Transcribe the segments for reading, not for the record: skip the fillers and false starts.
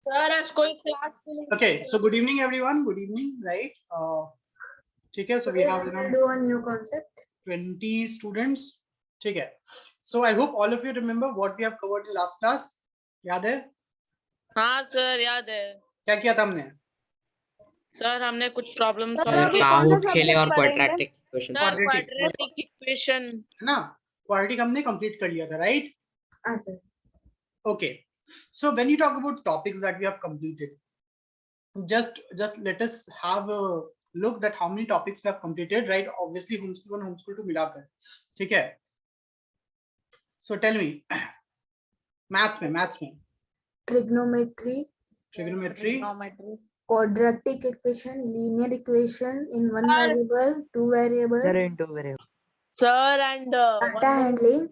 Sir आज कोई class भी नहीं। Okay, so good evening everyone. Good evening, right? Okay, so we have around do a new concept. 20 students. Okay. So I hope all of you remember what we have covered in last class. याद है? हाँ sir याद है क्या किया था हमने? Sir, हमने कुछ प्रॉब्लम सर, सॉल्व की। काहूट खेले और पढ़ेंगे? Quadratic question sir Quadratic. Quadratic equation है ना? Quadratic हमने complete कर लिया था, right? अच्छा. Okay. So when you talk about topics that we have completed, just let us have a look that how many topics we have completed, right? Obviously homeschool 1 homeschool 2 मिलाकर, ठीक है? So tell me, maths में Trigonometry, quadratic equation, linear equation in one Sir. variable, two variable, sir and data handling,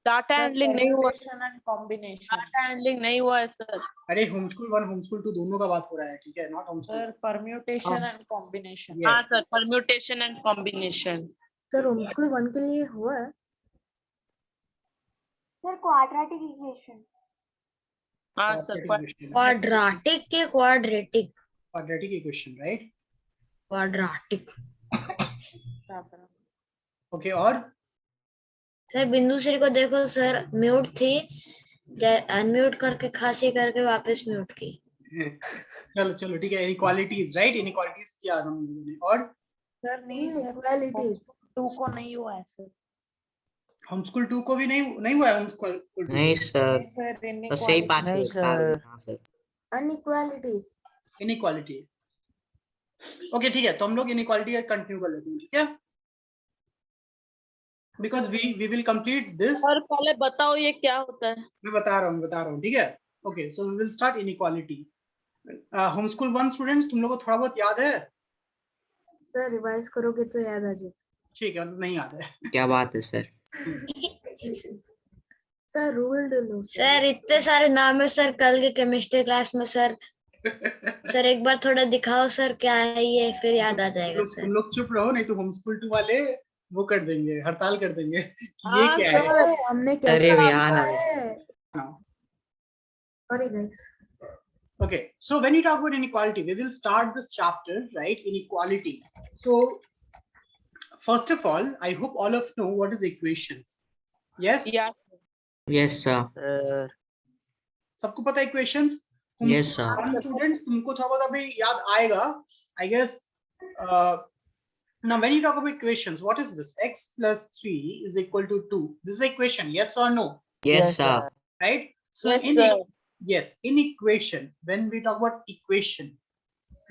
data handling नहीं हुआ। And combination data handling नहीं हुआ है sir. अरे homeschool 1 homeschool 2 दोनों का बात हो रहा है, ठीक है? Not homeschool. Sir permutation and combination हाँ Yes. Sir, permutation and combination. Sir homeschool 1 के लिए हुआ है. सर क्वाड्रेटिक इक्वेशन हाँ सर, Quadratic के quadratic, Quadratic equation, right? quadratic. Okay, और सर बिंदु श्री को देखो सर, म्यूट थी, अनम्यूट करके खांसी करके वापस म्यूट की. चलो ठीक है, inequalities, right? Inequalities किया हम लोगों ने, और सर नहीं सर Inequalities. 2 को नहीं हुआ है सर homeschool 2 को भी नहीं हुआ है homeschool 2. नहीं सर, सर बस यही 5 सर। Inequality. Inequality. Okay, ठीक है, तो हम लोग inequality का कंटिन्यू कर लेते हैं, ठीक है? Because we will complete this. और पहले बताओ ये क्या होता है। मैं बता रहा हूँ, ठीक है? Okay, so we will start inequality. Homeschool 1 students, तुम लोगों को थोड़ा बहुत याद है? सर रिवाइज करोगे तो याद आ जाए. ठीक है, नहीं याद है. क्या बात है सर? सर रूल लो. सर इतने सारे नाम है सर कल के केमिस्ट्री क्लास में सर. सर एक बार थोड़ा दिखाओ सर क्या है ये, फिर याद आ जाएगा सर. तुम लोग चुप रहो, नहीं तो homeschool 2 वाले वो कर देंगे, हड़ताल कर देंगे कि ये हाँ, क्या है. हमने क्या अरे किया यार है? Sorry guys. Okay, so when you talk about inequality, we will start this chapter, right? Inequality. So first of all, I hope all of you know what is equations. Yes? या यस सर। सबको पता है equations? Yes, sir. Students, तुमको थोड़ा बहुत अभी याद आएगा, I guess. Now when you talk about equations, what is this? X plus 3 is equal to 2. This is equation, yes or no? Yes sir. Right? So Yes, sir. in equation, when we talk about equation,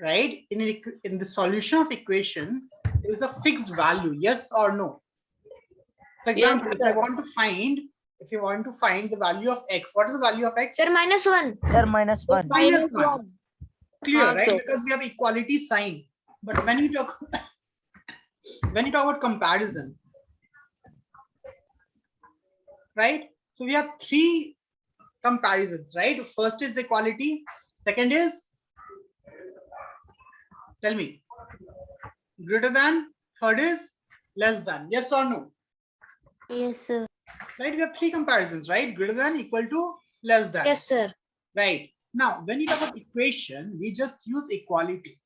right? In the solution of equation, there is a fixed value, yes or no? For example, Yes, if sir. if you want to find the value of x, what is the value of x? Sir -1. Sir -1 Minus one. Clear, हाँ, right? sir. Because we have equality sign. But when you talk about comparison, right? So we have 3 comparisons, right? First is equality. Second is, tell me, greater than. Third is less than. Yes or no? Yes sir. Right? We have 3 comparisons, right? Greater than, equal to, less than. Yes sir. Right. Now, when you talk about equation, we just use equality.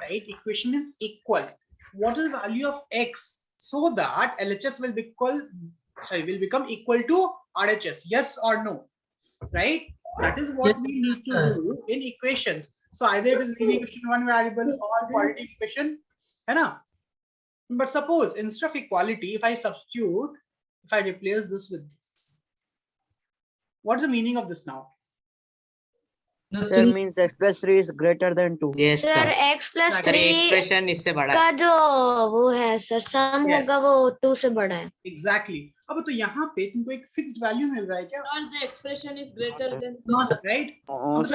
Right? Equation means equal. What is the value of x so that LHS will become equal to RHS? Yes or no? Right? That is what we need to do in equations. So either it is linear equation, one variable, or quadratic equation, है ना? But suppose instead of equality, if I replace this with this, what's the meaning of this now? Sir means x + 3 is greater than 2 yes sir sir. x + sir 3 expression इससे बड़ा है। का जो वो है sir सम Yes. होगा वो 2 से बड़ा है. Exactly. अब तो यहाँ पे तुमको एक फिक्स्ड वैल्यू मिल रहा है क्या? And the expression is greater than. Right?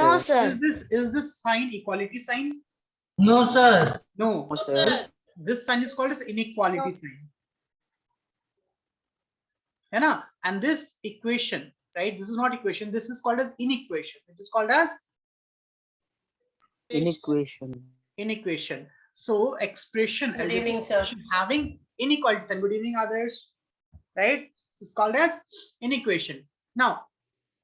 No sir. Is this sign equality sign? No, sir. No. sir. This sign is called as inequality sign. है ना? And this equation, right? This is not equation. This is called as inequation. It is called as inequation So expression Good evening, sir. having inequality sign. Good evening, others. Right? It's called as inequation. Now,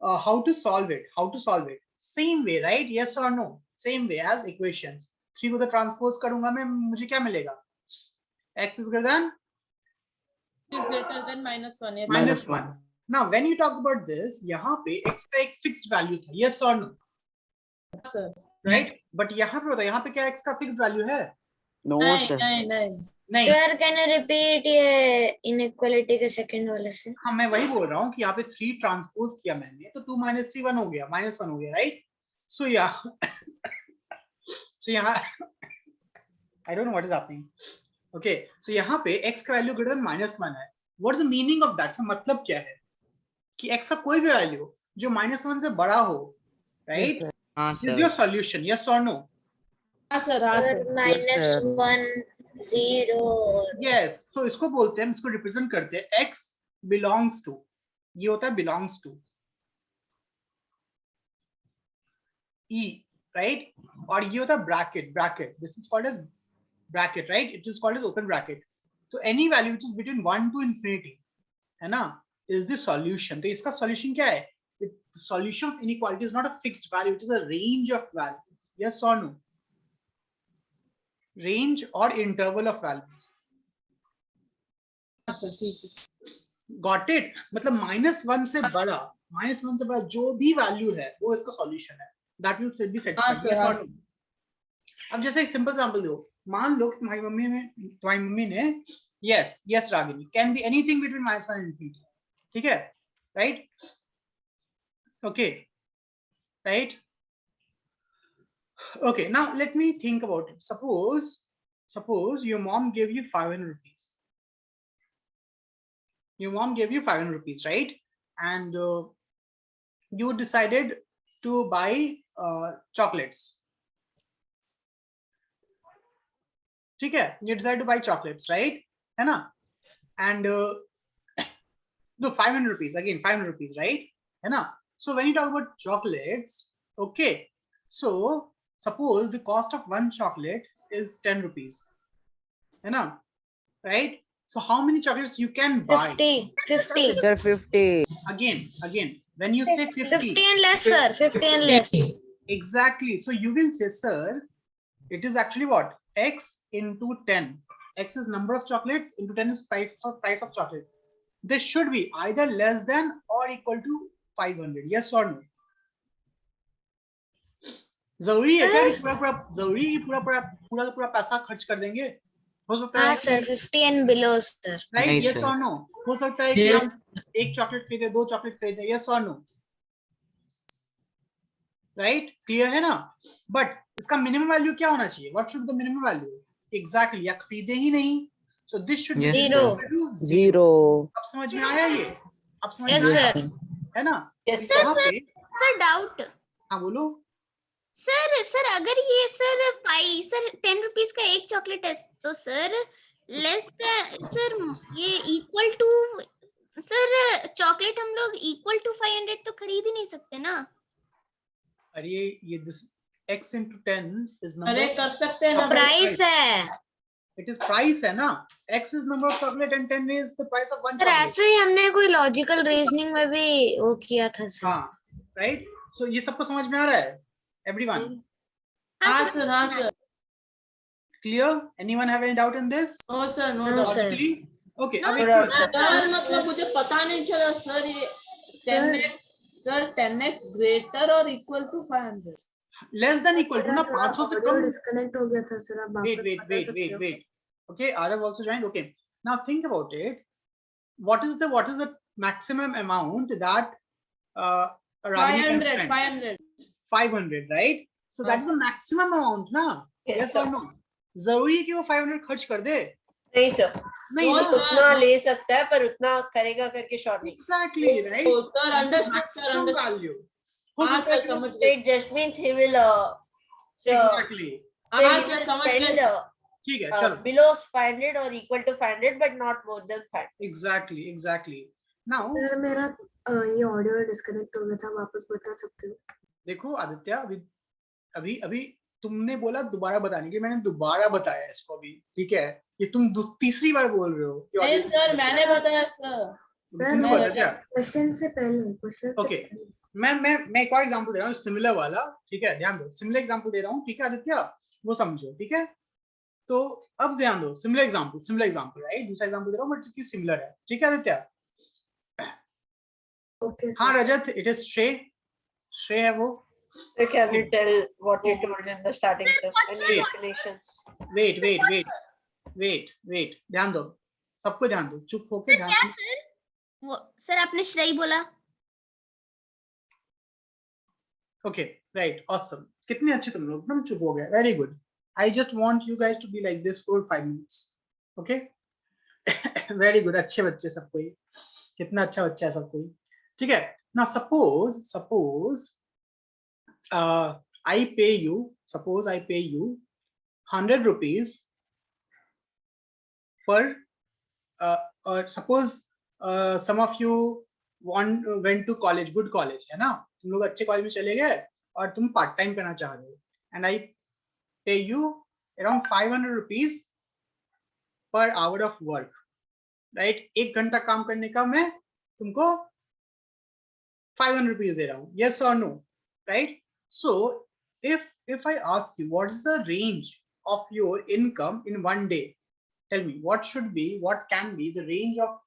how to solve it? How to solve it? Same way, right? Yes or no? Same way as equations. 3 को तो transpose करूंगा मैं, मुझे क्या मिलेगा? X is greater than is greater than -1. Yes. minus 1. Now, when you talk about this, यहाँ पे x का एक fixed value था. Yes or no? Sir. Right? But यहाँ पे होता है, यहाँ पे क्या x का fixed value है? No, नहीं sir. नहीं नहीं. नहीं. सर कैन यू रिपीट ये इनइक्वालिटी के सेकंड वाले से? हाँ, मैं वही बोल रहा हूँ कि यहाँ पे 3 ट्रांसपोज किया मैंने, तो 2 minus 3 1 हो गया, -1 हो गया, right? So yeah, so यहाँ I don't know what is happening. Okay, so यहाँ पे x का वैल्यू greater than -1 है. What is the meaning of that? मतलब क्या है कि x का कोई भी वैल्यू जो -1 से बड़ा हो, right? हाँ Is sir. your solution? Yes or no? हाँ सर, हाँ सर. -1 0. Yes. So इसको बोलते हैं, इसको रिप्रेजेंट करते हैं x belongs to. ये होता है belongs to e, right? और ये होता है bracket. This is called as bracket, right? It is called as open bracket. So any value which is between 1 to infinity, है ना, is the solution. तो इसका solution क्या है? The solution of inequality is not a fixed value. It is a range of values. Yes or no? Range or interval of values. Got it? मतलब -1 से बड़ा जो भी वैल्यू है वो इसका सॉल्यूशन है. That will be satisfied. Yes or no? अब जैसे एक सिंपल एग्जांपल दो. मान लो तुम्हारी मम्मी ने yes Ragini, can be anything between -1 and infinity. ठीक है, right? Okay, right? Okay, now let me think about it. Suppose your mom gave you 500 rupees. Your mom gave you 500 rupees, right? And you decided to buy chocolates. ठीक है, you decided to buy chocolates, right? है ना? And no, 500 rupees, again 500 rupees, right? है ना? So when you talk about chocolates, okay, so suppose the cost of one chocolate is 10 rupees, है ना? Right? So how many chocolates you can buy? 50. Sir, 50. Again, when you say 50, 50 and less, sir. 50 and less. exactly. So you will say, sir, it is actually what? X into 10. X is number of chocolates into 10 is price of chocolate. This should be either less than or equal to 500. Yes or no? जरूरी है क्या पूरा पैसा खर्च कर देंगे? हो सकता है. हाँ sir, 50 and below, sir. Right? नहीं, Yes sir. or no? हो सकता है कि हम एक चॉकलेट खरीदे, 2 चॉकलेट खरीदे. Yes or no? Right? Clear है ना? But इसका minimum value क्या होना चाहिए? What should the minimum value? Exactly. या खरीदे ही नहीं. So this should be Yes, Zero. equal to 0. अब समझ में आया ये? अब समझ Yes, में आया? sir. है ना? Yes, तो यहाँ पे सर डाउट हाँ बोलो. सर अगर ये सर 10 रुपीज का एक चॉकलेट है तो सर सर ये इक्वल टू सर चॉकलेट हम लोग इक्वल टू 500 तो खरीद ही नहीं सकते ना. अरे ये this x into 10 is number. अरे कर सकते हैं ना. Price है. It is price है ना? X is number of chocolate and 10 is the price of one sir chocolate. ऐसे ही हमने कोई लॉजिकल रीजनिंग में भी वो किया था सर. हाँ, right? So ये सबको समझ में आ रहा है? Everyone हाँ सर, हाँ सर. clear? Anyone have any doubt in this? No sir, no No, sir. Logically? Okay. No, अब एक sir. चीज. सर मतलब मुझे पता नहीं चला सर ये 10x greater or equal to 500. Less than equal to ना 500 से कम. डिस्कनेक्ट हो गया था सर. आप Wait. Okay, Arav also joined. Okay. Now think about it. What is the maximum amount that Ragini can 500, spend? 500. 500, right? So that is the maximum amount, ना? Yes or no? जरूरी है कि वो 500 खर्च कर दे? नहीं सर, नहीं वो ना? उतना ले सकता है पर उतना करेगा करके शॉर्ट नहीं. Exactly, right? Oh, sir, That is the understood, sir, maximum understood. value. हो हाँ सकता है सर, कि वो- समझ गए. It just means he will Exactly. हाँ सर, समझ गए. spend ठीक है, चलो. below 500 or equal to 500 but not more than 500. Exactly. Now sir मेरा ये ऑडियो डिस्कनेक्ट हो गया था. वापस बता सकते हो? देखो आदित्य, अभी तुमने बोला दोबारा बताने के लिए, मैंने दोबारा बताया इसको अभी. ठीक है, ये तुम तीसरी बार बोल रहे हो कि नहीं audio- सर, मैंने बताया सर. तुमने बोला क्या? क्वेश्चन से पहले. Okay. मैं एक और एग्जांपल दे रहा हूँ सिमिलर वाला, ठीक है, ध्यान दो, सिमिलर एग्जांपल दे रहा हूँ, ठीक है आदित्य, वो समझो, ठीक है। तो अब ध्यान दो, सिमिलर एग्जांपल, राइट, दूसरा एग्जांपल दे रहा हूँ बट की सिमिलर है, ठीक है आदित्य। Okay, हाँ रजत, इट इज श्रेय है वो। So can you tell what you told in the starting, sir? Any Wait. definitions? Wait, ध्यान दो, सबको ध्यान दो, चुप होके ध्यान क्या दो। सर? वो सर आपने श्रेय बोला। ओके राइट, ऑसम, कितने अच्छे तुम लोग, एकदम चुप हो गए, very good. I just want you guys to be like this for 5 minutes, okay. Very good, अच्छे बच्चे सब कोई, कितना अच्छा बच्चा है सब कोई, ठीक है। Now suppose I pay you 100 rupees per, or suppose some of you went to college, good college है ना, तुम लोग अच्छे कॉलेज में चले गए और तुम पार्ट टाइम करना चाह रहे हो, and I pay you around 500 rupees per hour of work, right? 1 घंटा काम करने का मैं तुमको 500 rupees दे रहा हूँ, yes or no, right? So if I ask you what is the range of your income in 1 day, tell me what can be the range of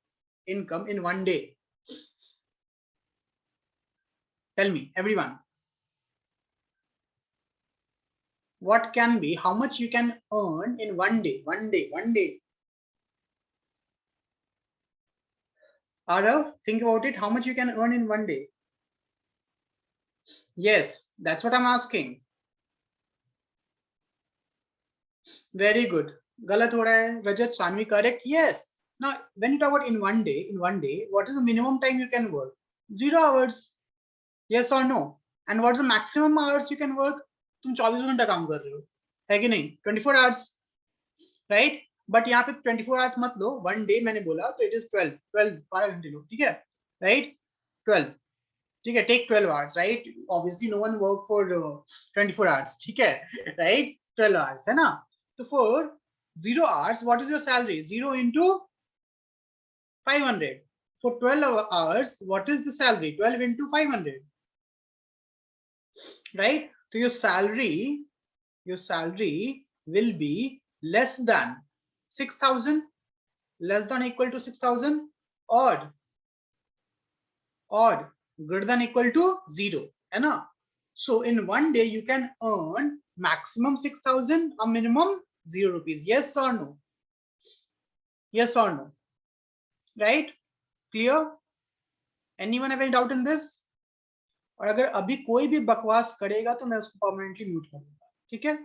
income in 1 day? Tell me everyone, what can be, how much you can earn in 1 day? Arav, think about it, how much you can earn in 1 day? Yes, that's what I'm asking. Very good. Galat ho raha hai. Rajat, Sanvi, correct? Yes. Now, when you talk about in one day, what is the minimum time you can work? 0 hours. Yes or no? And what's the maximum hours you can work? तुम 24 घंटा काम कर रहे हो, है कि नहीं? 24 hours, right? But यहाँ पे 24 hours मत लो. 1 day मैंने बोला तो it is 12 12 घंटे लो, ठीक है? Right? 12. ठीक है, take 12 hours, right? Obviously no one work for 24 hours, ठीक है? Right? 12 hours है ना? So for 0 hours, what is your salary? 0 into 500. For 12 hours, what is the salary? 12 into 500. Right? So your salary will be less than 6,000, less than equal to 6,000, odd, greater than equal to 0, है ना? So in 1 day you can earn maximum 6,000 or minimum 0 rupees. Yes or no? Yes or no? Right? Clear? Anyone have any doubt in this? और अगर अभी कोई भी बकवास करेगा तो मैं उसको परमानेंटली म्यूट कर दूंगा, ठीक है?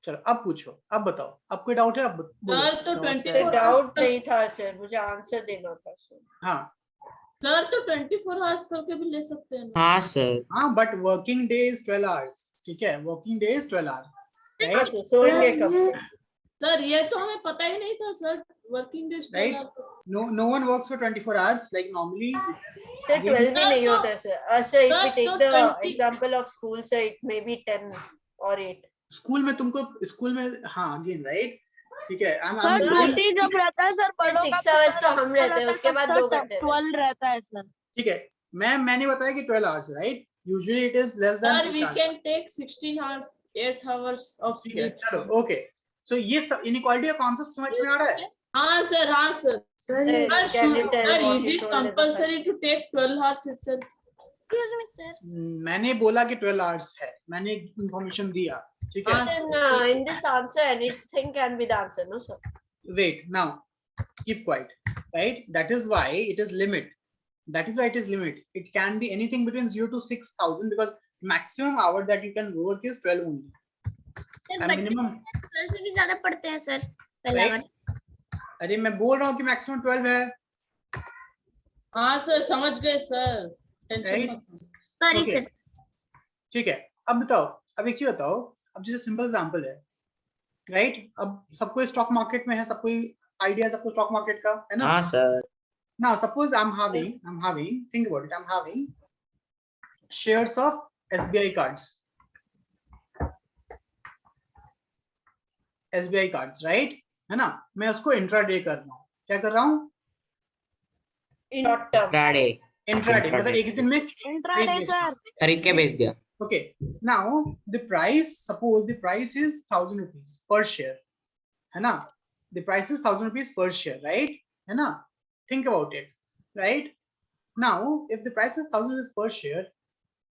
चलो अब पूछो, अब बताओ, अब कोई डाउट है? अब सर तो सर 24 डाउट नहीं था सर, मुझे आंसर देना था सर। हाँ सर तो 24 आवर्स करके भी ले सकते हैं ना? हाँ सर। हाँ, but working day is 12 hours, ठीक है? वर्किंग डे इज 12 आवर्स, हाँ राइट? सर, सोएंगे कब से? सर ये तो हमें पता ही नहीं था sir, working day Right? No one works for 24 hours like normally. Sir 12 भी नहीं होता sir. Sir if we take the 20 example of school, sir, it may be 10 or 8. School में तुमको, स्कूल में, हाँ अगेन राइट, ठीक है? सर 20 जब रहता है सर, बड़ों 6 hours तो हम रहते हैं, उसके बाद 2 घंटे 12 रहता है सर। ठीक है, मैंने बताया कि 12 hours, right? Usually it is less than sir we can take 16 hours, 8 hours of ठीक है, स्लीप। चलो ओके। सो ये इनइक्वालिटी का कांसेप्ट समझ में आ रहा है? हाँ सर, हाँ सर। सर ये Can you tell sir what is you it told in the compulsory to take 12 hours itself? Excuse me, sir. मैंने बोला कि 12 आवर्स है, मैंने इंफॉर्मेशन दिया, ठीक है? Then in this answer, anything can be the answer, no sir? Wait, now keep quiet, right? That is why it is limit. It can be anything between 0 to 6,000 because maximum hour that you can work is 12 only. Sir And बच्चे minimum, 12 से भी ज्यादा पढ़ते हैं sir पहला right? अरे मैं बोल रहा हूँ कि maximum 12 है, हाँ सर, समझ गए सर, टेंशन Right? मत। Sorry Okay. सर। ठीक है? अब बताओ, अब एक चीज बताओ, अब जैसे सिंपल एग्जांपल है, राइट? अब सबको स्टॉक मार्केट में है, सबको आइडिया, सबको स्टॉक मार्केट का है ना? हाँ sir. Now suppose I'm having, think about it, I'm having shares of SBI cards, right? है ना? मैं उसको इंट्राडे कर रहा हूँ, क्या कर रहा हूँ? In short term. Friday. Intraday मतलब एक ही दिन में इंट्राडे सर। खरीद के बेच दिया। Okay, now the price, suppose the price is 1,000 rupees per share, है ना? The price is 1,000 rupees per share, right? है ना? Think about it, right? Now, if the price is 1,000 rupees per share,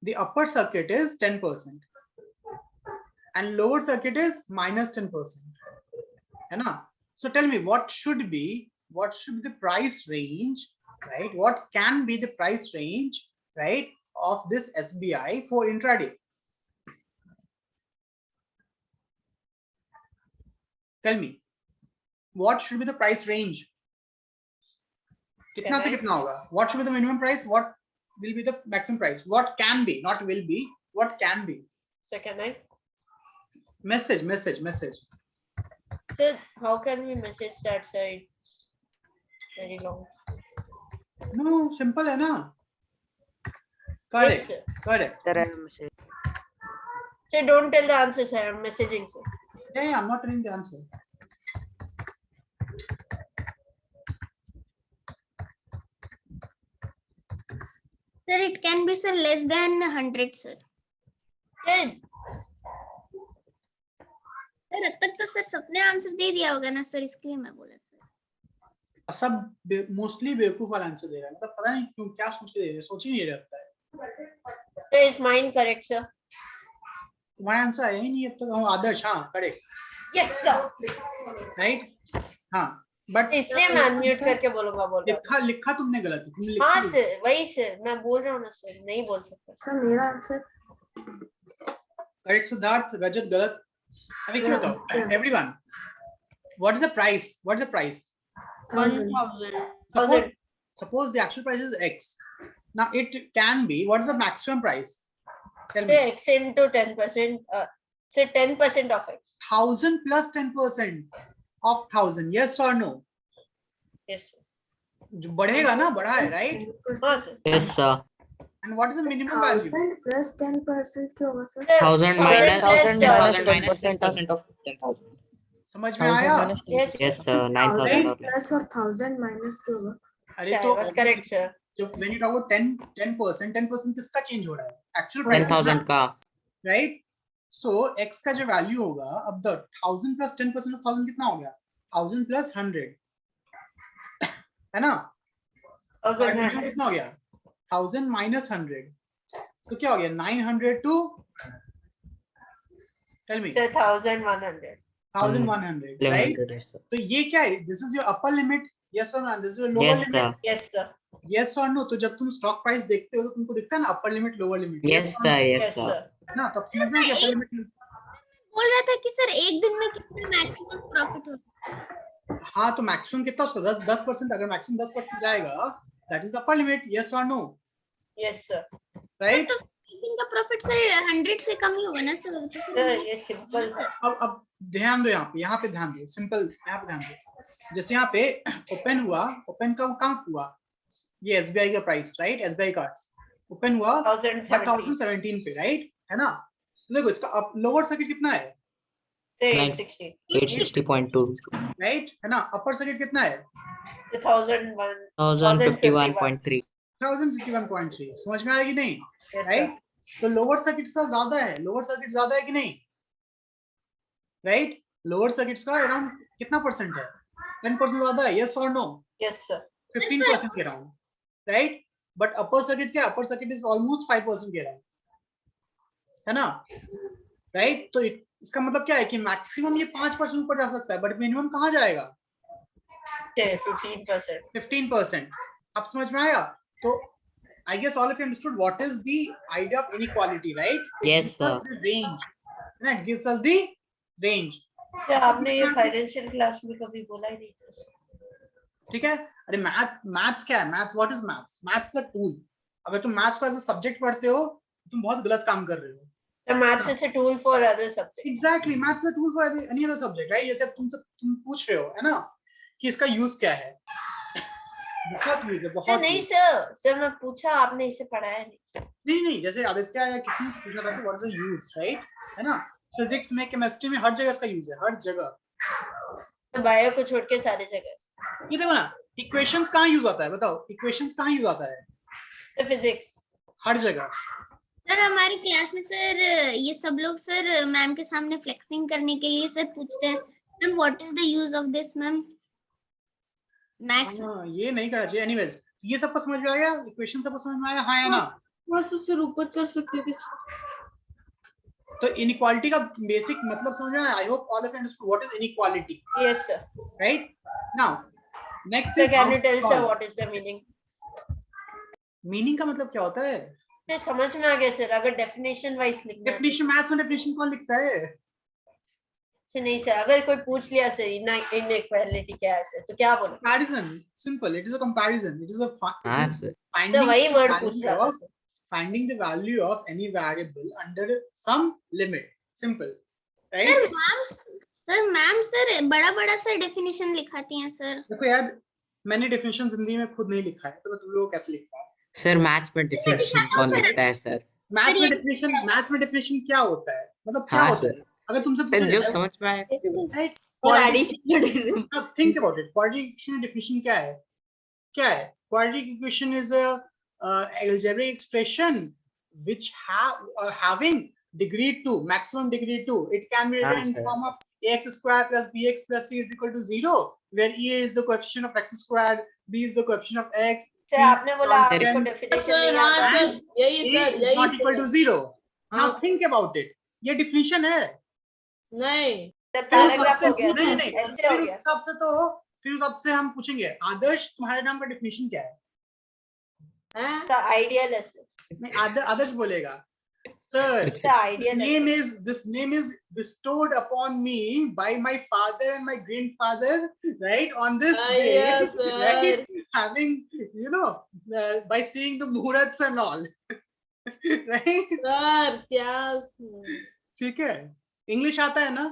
the upper circuit is 10%, and lower circuit is minus 10%, है ना? So tell me, what should be the price range, right? What can be the price range, right, of this SBI for intraday? Tell me, what should be the price range? कितना से कितना होगा? What should be the minimum price? What will be the maximum price? What can be, not will be, what can be? So can I? Message. Sir, how can we message that, sir? It's very long. No, simple है ना? Correct, Yes, sir. correct. Sir, I am saying. Sir, don't tell the answer, sir. I'm messaging, sir. Yeah, I'm not telling the answer. Sir, it can be sir less than 100, sir. Sir, sir अब तक तो sir सबने answer दे दिया होगा ना sir, इसके लिए मैं बोला सर। सब मोस्टली बेवकूफ वाला आंसर दे रहा है, मतलब पता नहीं क्यों क्या सोच के दे रहे हैं, सोच ही नहीं रहता है। sir, is mine correct, sir? तुम्हारा आंसर आया ही नहीं अब तक। आदर्श, हाँ करेक्ट, Yes, sir. राइट, हाँ, बट इसलिए मैं अनम्यूट करके बोलूंगा बोल रहा हूँ। लिखा तुमने गलत है, तुमने हाँ लिखा सर, वही सर मैं बोल रहा हूँ ना सर, नहीं बोल सकता। सर मेरा आंसर करेक्ट सिद्धार्थ, रजत गलत। अभी क्या बताओ everyone, what is the price? 1,000. Suppose the actual price is x. Now it can be, what is the maximum price? Tell Say me. x into 10%. Say 10% of x. 1,000 plus 10% of 1,000, yes or no? Yes, sir. जो बढ़ेगा ना, बढ़ा है, right? हाँ sir. Yes, sir. And what is the minimum value? 1000 plus 10% क्या होगा sir? 1,000 minus 10,000 minus 10% of 10,000. समझ में आया? Yes, Yes, sir. 9,000 1000 और plus और 1000 minus क्या होगा? अरे sir. तो Was correct, sir. जब when you talk about 10% किसका चेंज हो रहा है? Actual price 10,000 का। right? So x का जो वैल्यू होगा, अब the 1,000 plus 10% of 1,000 कितना हो गया? 1,000 plus 100, है ना? 1,100. कितना हो गया? 1,000 minus 100, तो क्या हो गया? 900 to, tell me. Say 1,100. 1,100, right? 1100, yes, sir. तो ये क्या है? This is your upper limit, yes or no? This is your lower Yes, limit, sir. Yes, sir. yes or no? तो जब तुम स्टॉक प्राइस देखते हो तो तुमको दिखता है ना upper limit, lower limit? Yes, sir. Yes, Yes, sir. sir. ना, तब समझना कि अपर लिमिट। बोल रहा था कि सर एक दिन में कितना मैक्सिमम प्रॉफिट होता है? हाँ, तो मैक्सिमम कितना हो सकता है? 10%। अगर मैक्सिमम 10% जाएगा, that is the upper limit, yes or no? Yes, sir. Right? तो एक दिन का प्रॉफिट सर 100 से कम ही होगा ना सर? तो फिर Sir, वो- ये simple है। अब ध्यान दो, यहाँ पे ध्यान दो, सिंपल, यहाँ पे ध्यान दो। जैसे यहाँ पे ओपन हुआ, ओपन का कहाँ हुआ? ये SBI का price, right? SBI cards open हुआ 1,017. 1017 पे, राइट? है ना? तो देखो इसका अब लोअर सर्किट कितना है, Say 9. 860. 860.2. राइट? है ना? अपर सर्किट कितना है? Say 1,001. 1,051.3. 1051.3। समझ में आया कि नहीं? Yes, sir. राइट? तो लोअर सर्किट का ज्यादा है, लोअर सर्किट ज्यादा है कि नहीं? राइट? लोअर सर्किट का अराउंड कितना परसेंट है? 10% ज्यादा है, yes or no? Yes, sir. 15% के around, right? But upper circuit क्या? अपर सर्किट इज ऑलमोस्ट 5% के अराउंड, है ना? राइट? तो इसका मतलब क्या है कि मैक्सिमम ये 5% ऊपर जा सकता है, बट मिनिमम कहाँ जाएगा? Say 15%. 15%। अब समझ में आया? तो I guess all of you understood what is the idea of inequality, right? Yes, It gives us sir. the range, right? It gives us the range. क्या आपने ये फाइनेंशियल क्लास में कभी बोला ही नहीं था sir. ठीक है? अरे मैथ्स क्या है? Maths, what is maths? Maths is a tool. अगर तुम मैथ्स को एज अ सब्जेक्ट पढ़ते हो, तुम बहुत गलत काम कर रहे हो। The maths is a tool for other subjects. Exactly, maths is a tool for any other subject, right? जैसे तुम पूछ रहे हो, है ना, कि इसका यूज क्या है? बहुत यूज है, Sir, बहुत नहीं use। सर, सर मैं पूछा, आपने इसे पढ़ाया नहीं। नहीं, जैसे आदित्य या किसी ने पूछा था कि what is the use, right? है ना? फिजिक्स में, केमिस्ट्री में, हर जगह इसका यूज है, हर जगह। बायो को छोड़ के सारी जगह। ये देखो ना, इक्वेशंस कहाँ यूज आता है? बताओ, इक्वेशंस कहाँ यूज आता है? फिजिक्स हर जगह। सर हमारी क्लास में सर ये सब लोग सर मैम के सामने फ्लेक्सिंग करने के लिए सर पूछते हैं ma'am what is the use of this ma'am max. ये नहीं करना चाहिए। एनीवेज ये सबको समझ में आ गया, इक्वेशन सबको समझ में आया, हाँ या ना? बस उससे ऊपर कर सकते हो किसी। तो इनइक्वालिटी का बेसिक मतलब समझ में आया? I hope all of you understood what is inequality, yes sir. Right? Now next sir is can you tell sir what is the meaning? Meaning का मतलब क्या होता है? सर समझ में आ गया सर, अगर डेफिनेशन वाइज लिखना है। डेफिनेशन, मैथ्स में डेफिनेशन कौन लिखता है? सर नहीं सर, अगर कोई पूछ लिया सर इनइक्वालिटी क्या है सर, तो क्या बोलो? Comparison, simple. It is a comparison. It is a हाँ सर। सर वही वर्ड पूछ रहा था sir. finding the value of any variable under some limit. Simple, right? Sir ma'am sir बड़ा बड़ा सर डेफिनेशन लिखाती हैं सर। देखो यार, मैंने डेफिनेशन जिंदगी में खुद नहीं लिखा है, तो मैं तुम लोगों को कैसे लिखता हूँ? सर मैथ्स में डेफिनेशन कौन लिखता है सर? मैथ्स में डेफिनेशन क्या होता है? मतलब क्या हाँ होता सर। है? अगर तुमसे सर पूछा जो जाए, समझ में आए। right? और addition Now think about it. Quadratic equation definition क्या है? क्या है? Quadratic equation is a algebraic expression which having degree 2, maximum degree 2. It can be written in sir. form of ax square plus bx plus c is equal to 0, where a is the coefficient of x squared, b is the coefficient of x. Sir आपने बोला आपको definition sir नहीं हाँ आता। Sir यही a sir is not equal to 0. Now हाँ, think about it. ये definition है। नहीं सर फिर उस पैराग्राफ सबसे हो गया नहीं सर, नहीं ऐसे हो फिर गया। उस सबसे तो फिर उस सबसे हम पूछेंगे आदर्श तुम्हारे नाम का डेफिनेशन क्या है? हैं? सर आइडियल है सर। नहीं, आदर्श बोलेगा सर सर आइडियल है sir. this name is bestowed upon me by my father and my grandfather, right, on this day, yes, sir. right, having by seeing the muhurats and all, right? Sir क्या ठीक है, English आता है ना?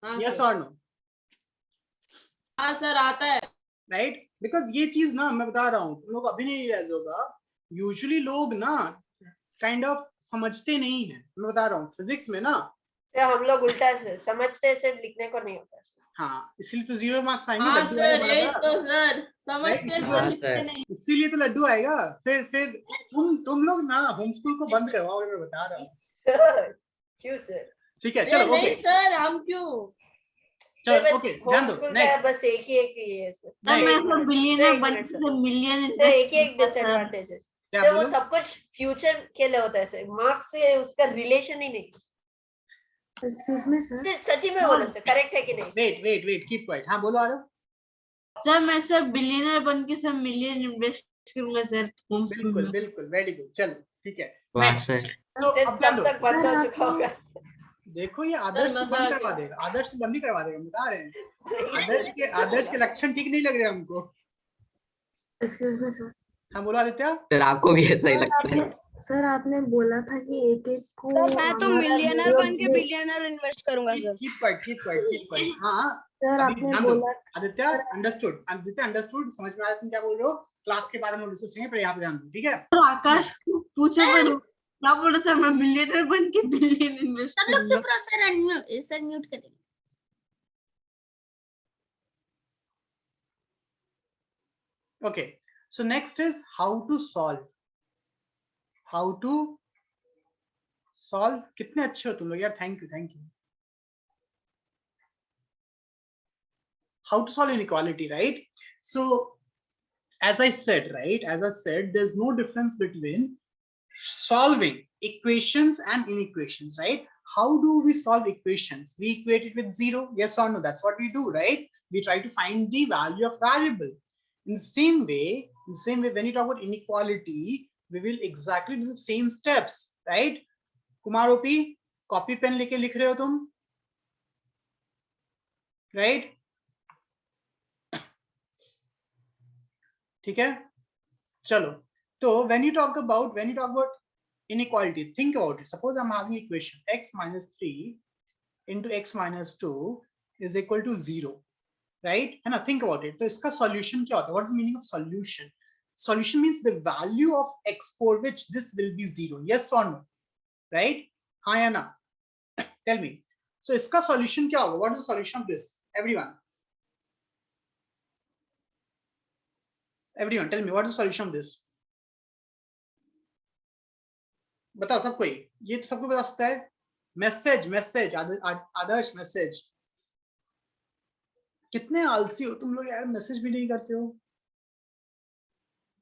हाँ yes sir or no? हाँ sir आता है। राइट, बिकॉज ये चीज ना मैं बता रहा हूँ, तुम लोग अभी नहीं रियलाइज होगा, यूजुअली लोग ना काइंड ऑफ समझते नहीं है। मैं बता रहा हूँ फिजिक्स में ना सर हम लोग उल्टा है, समझते हैं सर, लिखने को नहीं होता। हाँ, इसलिए तो 0 मार्क्स आएंगे। हाँ लड्डू आएगा सर यही बराबर। तो सर समझते Right? सर लिखते नहीं। इसीलिए तो लड्डू आएगा। फिर तुम लोग ना होम स्कूल को बंद करवाओ, मैं बता रहा हूँ। सर क्यों सर? ठीक है चलो, नहीं ओके सर हम क्यों? चलो, ओके ध्यान दो। नेक्स्ट बस एक ही ये है सर। मैं तो बिलियनियर बन के सर मिलियन एक डिसएडवांटेज है क्या सर, वो बोलो? सब कुछ फ्यूचर के लिए होता है सर, मार्क्स से उसका रिलेशन ही नहीं। Excuse me sir. सच्ची में बोलो सर, करेक्ट है कि नहीं? Wait keep quiet. हाँ बोलो आरव। सर मैं सर बिलियनर बन के सर मिलियन इन्वेस्ट करूंगा सर होम स्कूल में। बिल्कुल वेरी गुड। चलो ठीक है, वाह सर। तो अब ध्यान तब दो। तक बंद हो चुका होगा। देखो ये आदर्श तो बंद करवा देगा, आदर्श तो बंद ही करवा देगा, बता रहे हैं। आदर्श के लक्षण ठीक नहीं लग रहे हमको। Excuse me sir. हाँ बोलो आदित्य। सर आपको भी ऐसा ही लगता है? सर आपने बोला था कि एक एक को सर मैं तो मिलियनर बन के बिलियनर इन्वेस्ट करूंगा सर। Keep quiet. हाँ सर अभी आपने ध्यान दो। बोला आदित्य अंडरस्टूड, समझ में आ रहा है तुम क्या बोल रहे हो। क्लास के बाद हम डिस्कस करेंगे, पर यहाँ पे ध्यान दो, ठीक है? तो आकाश को पूछो पर क्या बोल रहे सर मैं बिलियनर बन के बिलियन इन्वेस्ट सब लोग करूंगा। चुप रहो सर, अनम्यूट सर म्यूट करेंगे। Okay, so next is how to solve. कितने अच्छे हो तुम लोग यार, thank you. How to solve inequality, right? So as I said, there's no difference between solving equations and inequations, right? How do we solve equations? We equate it with 0, yes or no? That's what we do, right? We try to find the value of variable. In the same way, when you talk about inequality, we will exactly do the same steps, right? Kumar OP, copy pen लेके लिख रहे हो तुम, right? ठीक है, चलो। तो when you talk about inequality, think about it. Suppose I'm having equation x minus 3 into x minus 2 is equal to 0, right? है ना? Think about it. तो इसका solution क्या होता है? What is the meaning of solution? Solution means the value of x for which this will be 0. Yes or no? Right? हाँ या ना? Tell me. So इसका solution क्या होगा? What is the solution of this? Everyone tell me, what is the solution of this? बताओ सब कोई, ये तो सबको बता सकता है। मैसेज मैसेज आदर्श मैसेज। कितने आलसी हो तुम लोग यार, मैसेज भी नहीं करते हो।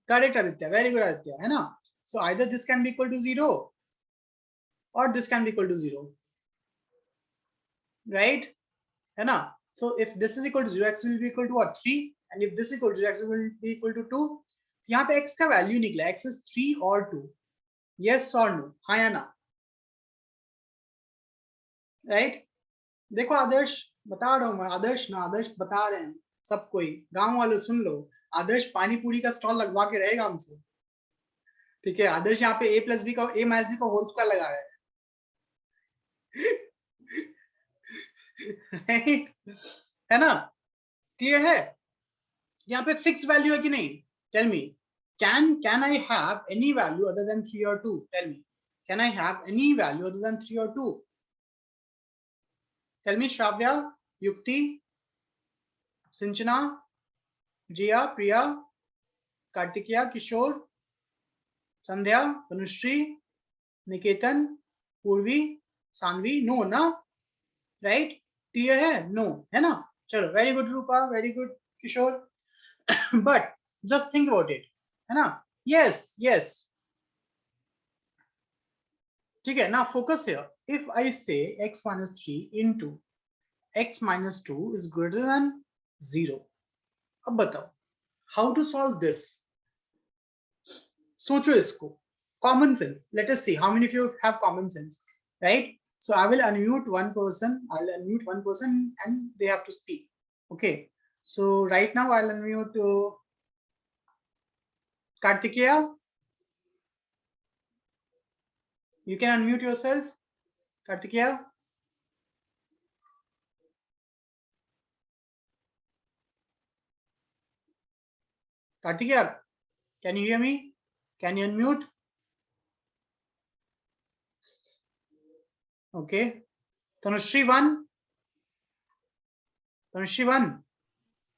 Correct Aditya, very good Aditya, है ना। So either this can be equal to 0 और this can be equal to 0, right, है ना। So if this is equal to 0, x will be equal to what, 3, and if this is equal to 0, x will be equal to 2. यहाँ पे x का value निकला, x is 3 और 2, yes or no, हाँ या ना, राइट। देखो आदर्श बता रहा हूँ मैं, आदर्श ना, आदर्श बता रहे हैं सब कोई, गांव वाले सुन लो, आदर्श पानी पूरी का स्टॉल लगवा के रहेगा हमसे, ठीक है। आदर्श यहाँ पे a प्लस बी का, a माइनस बी का होल स्क्वायर लगा रहा है, राइट, है ना, क्लियर है। यहाँ पे फिक्स वैल्यू है कि नहीं, tell me, can I have any value other than 3 or 2, tell me, can I have any value other than 3 or 2, tell me, Shravya, Yukti, Sinchana, Jia, Priya, Kartikeya, Kishore, Sandhya, Tanushree, Niketan, Purvi, Sanvi, no ना, right, clear है, no, है ना, चलो, very good Rupa, very good Kishore, but just think about it, है ना, yes, yes, ठीक है ना, focus here. If I say x minus 3 into x minus 2 is greater than 0, अब बताओ how to solve this, सोचो इसको, common sense, let us see how many of you have common sense, right. So I will unmute one person, I'll unmute one person and they have to speak, okay. So right now I'll unmute Kartikeya, you can unmute yourself, Kartikeya. Kartikeya, can you hear me? Can you unmute? Okay. Tanushree 1. Tanushree 1.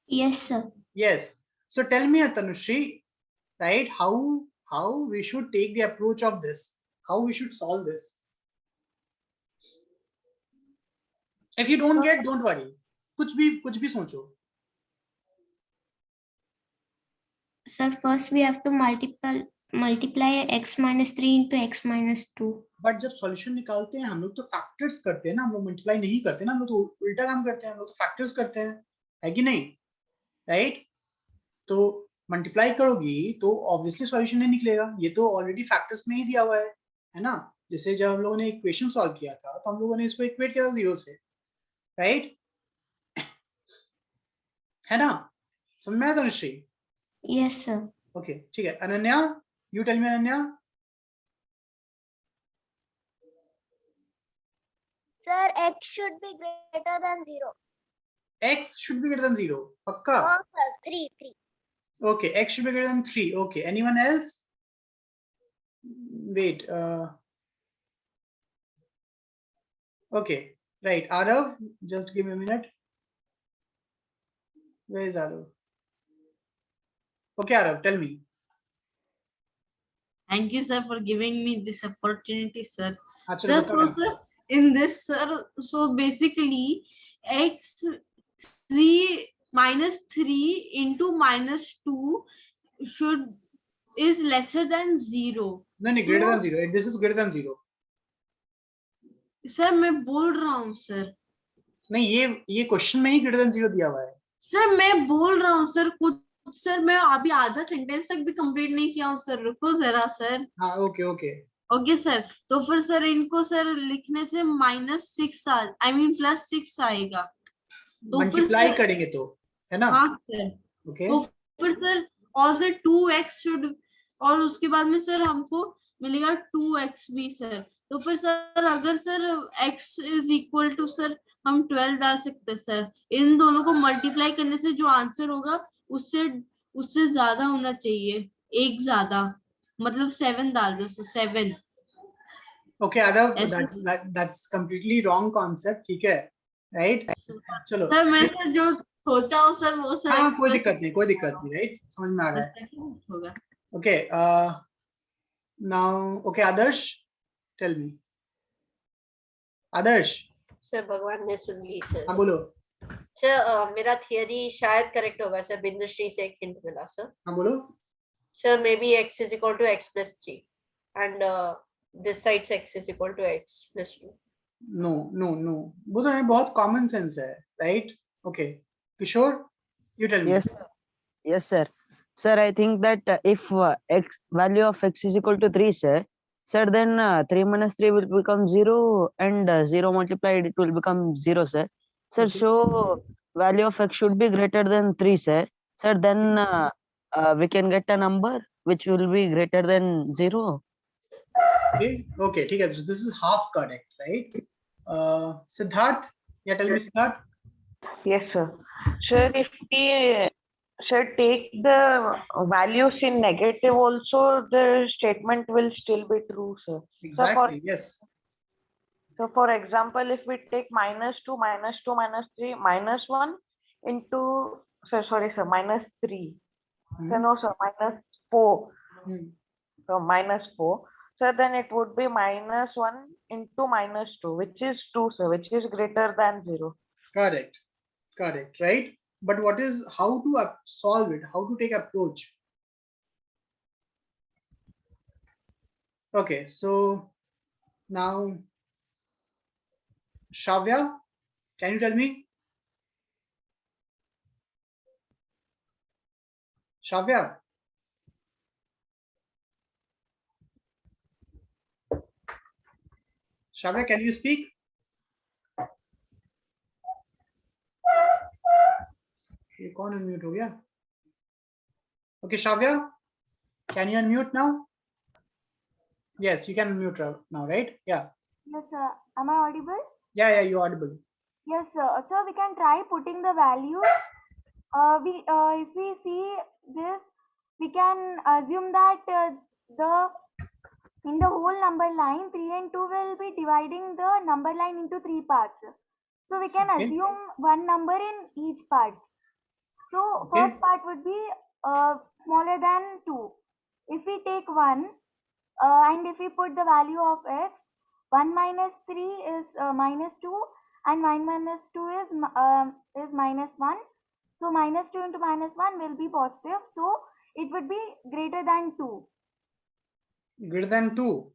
Yes, sir. Yes. So tell me, Tanushree, right? How we should take the approach of this? How we should solve this? If you don't get, don't worry. कुछ भी सोचो. Sir, first we have to multiply x minus 3 into x minus 2. But जब solution निकालते हैं हम लोग तो factors करते हैं ना, हम लोग मल्टीप्लाई नहीं करते ना, हम लोग तो उल्टा काम करते हैं, हम लोग तो फैक्टर्स करते हैं, है कि नहीं, राइट। तो मल्टीप्लाई करोगी तो ऑब्वियसली सॉल्यूशन नहीं निकलेगा, ये तो ऑलरेडी फैक्टर्स में ही दिया हुआ है ना। जैसे जब हम लोगों ने इक्वेशन सॉल्व किया था तो हम लोगों ने इसको इक्वेट किया था 0 से, राइट, है ना, समझ में आया तनुश्री? Yes, sir. ओके, ठीक है। Ananya, you tell me Ananya. Sir, x should be greater than 0. x should be greater than 0, पक्का? Oh, sir, 3. Okay, x should be greater than 3. Okay, anyone else? Wait. Okay, right. Arav, just give me a minute. Where is Arav? Okay, Arav, tell me. Thank you, sir, for giving me this opportunity, sir. Achha, Sir, so sir, in this, sir, so basically x3 minus 3 into minus 2 is lesser than 0. No, greater than 0. This is greater than 0. Sir मैं बोल रहा हूँ sir, नहीं, ये question में ही greater than 0 दिया हुआ है। सर मैं बोल रहा हूँ सर, कुछ सर मैं अभी आधा सेंटेंस तक भी कंप्लीट नहीं किया हूँ सर, रुको जरा सर। हाँ, ओके सर, तो फिर सर इनको सर लिखने से -6 I mean +6 आएगा, तो मल्टीप्लाई करेंगे तो, है ना? हाँ सर, ओके। तो फिर सर और सर 2x शुड, और उसके बाद में सर हमको मिलेगा 2x भी सर। तो फिर सर अगर sir x is equal to sir हम 12 डाल सकते हैं सर, इन दोनों को मल्टीप्लाई करने से जो आंसर होगा उससे ज्यादा होना चाहिए, एक ज्यादा, मतलब 7 डाल दो sir, 7। Okay Arav, that's completely wrong concept, ठीक है, राइट? चलो सर मैं सर जो सोचा हूँ सर वो सर, हाँ कोई दिक्कत नहीं, राइट, समझ में आ रहा है। ओके, नाउ ओके आदर्श, टेल मी। आदर्श, सर भगवान ने सुन ली सर। हाँ बोलो। सर मेरा थियरी शायद करेक्ट होगा सर, बिंदुश्री से एक हिंट मिला सर। हाँ बोलो। Sir may be x is equal to x plus 3 and this side's x is equal to x plus 2. No no no, वो तो बहुत कॉमन सेंस है, right? Okay Kishore, you tell me. Yes, sir. Yes, sir. Sir, I think that if x value of x is equal to 3, sir, then 3 minus 3 will become 0 and 0 multiplied it will become 0, sir. Sir, Okay. so value of x should be greater than 3, sir. Sir, then we can get a number which will be greater than 0. Okay, ठीक है, so this is half correct, right? Siddharth, yeah, tell me Siddharth. Yes, sir. Sir, if we should take the values in negative also, the statement will still be true, sir. Exactly, yes. So for example, if we take minus 2, minus 2, minus 3, minus 1 into, sorry, sir, minus 3. So no, sir, minus 4. So minus 4. So then it would be minus 1 into minus 2, which is 2, sir, which is greater than 0. Correct, correct, right? But what is, how to solve it? How to take approach? Okay, so now Shravya, can you tell me? Shravya, Shravya, can you speak? ये कौन unmute हो गया? Okay, Shravya, can you unmute now? Yes, you can unmute now, right? Yeah. Yes, sir. Am I audible? Yeah, you're audible. Yes, sir. So we can try putting the values. If we see this, we can assume that in the whole number line, 3 and 2 will be dividing the number line into 3 parts. So we can assume one number in each part. So first part would be smaller than 2. If we take 1 and if we put the value of x, 1 minus 3 is minus 2 and 1 minus 2 is minus 1. So minus 2 into minus 1 will be positive. So it would be greater than 2. Greater than 2.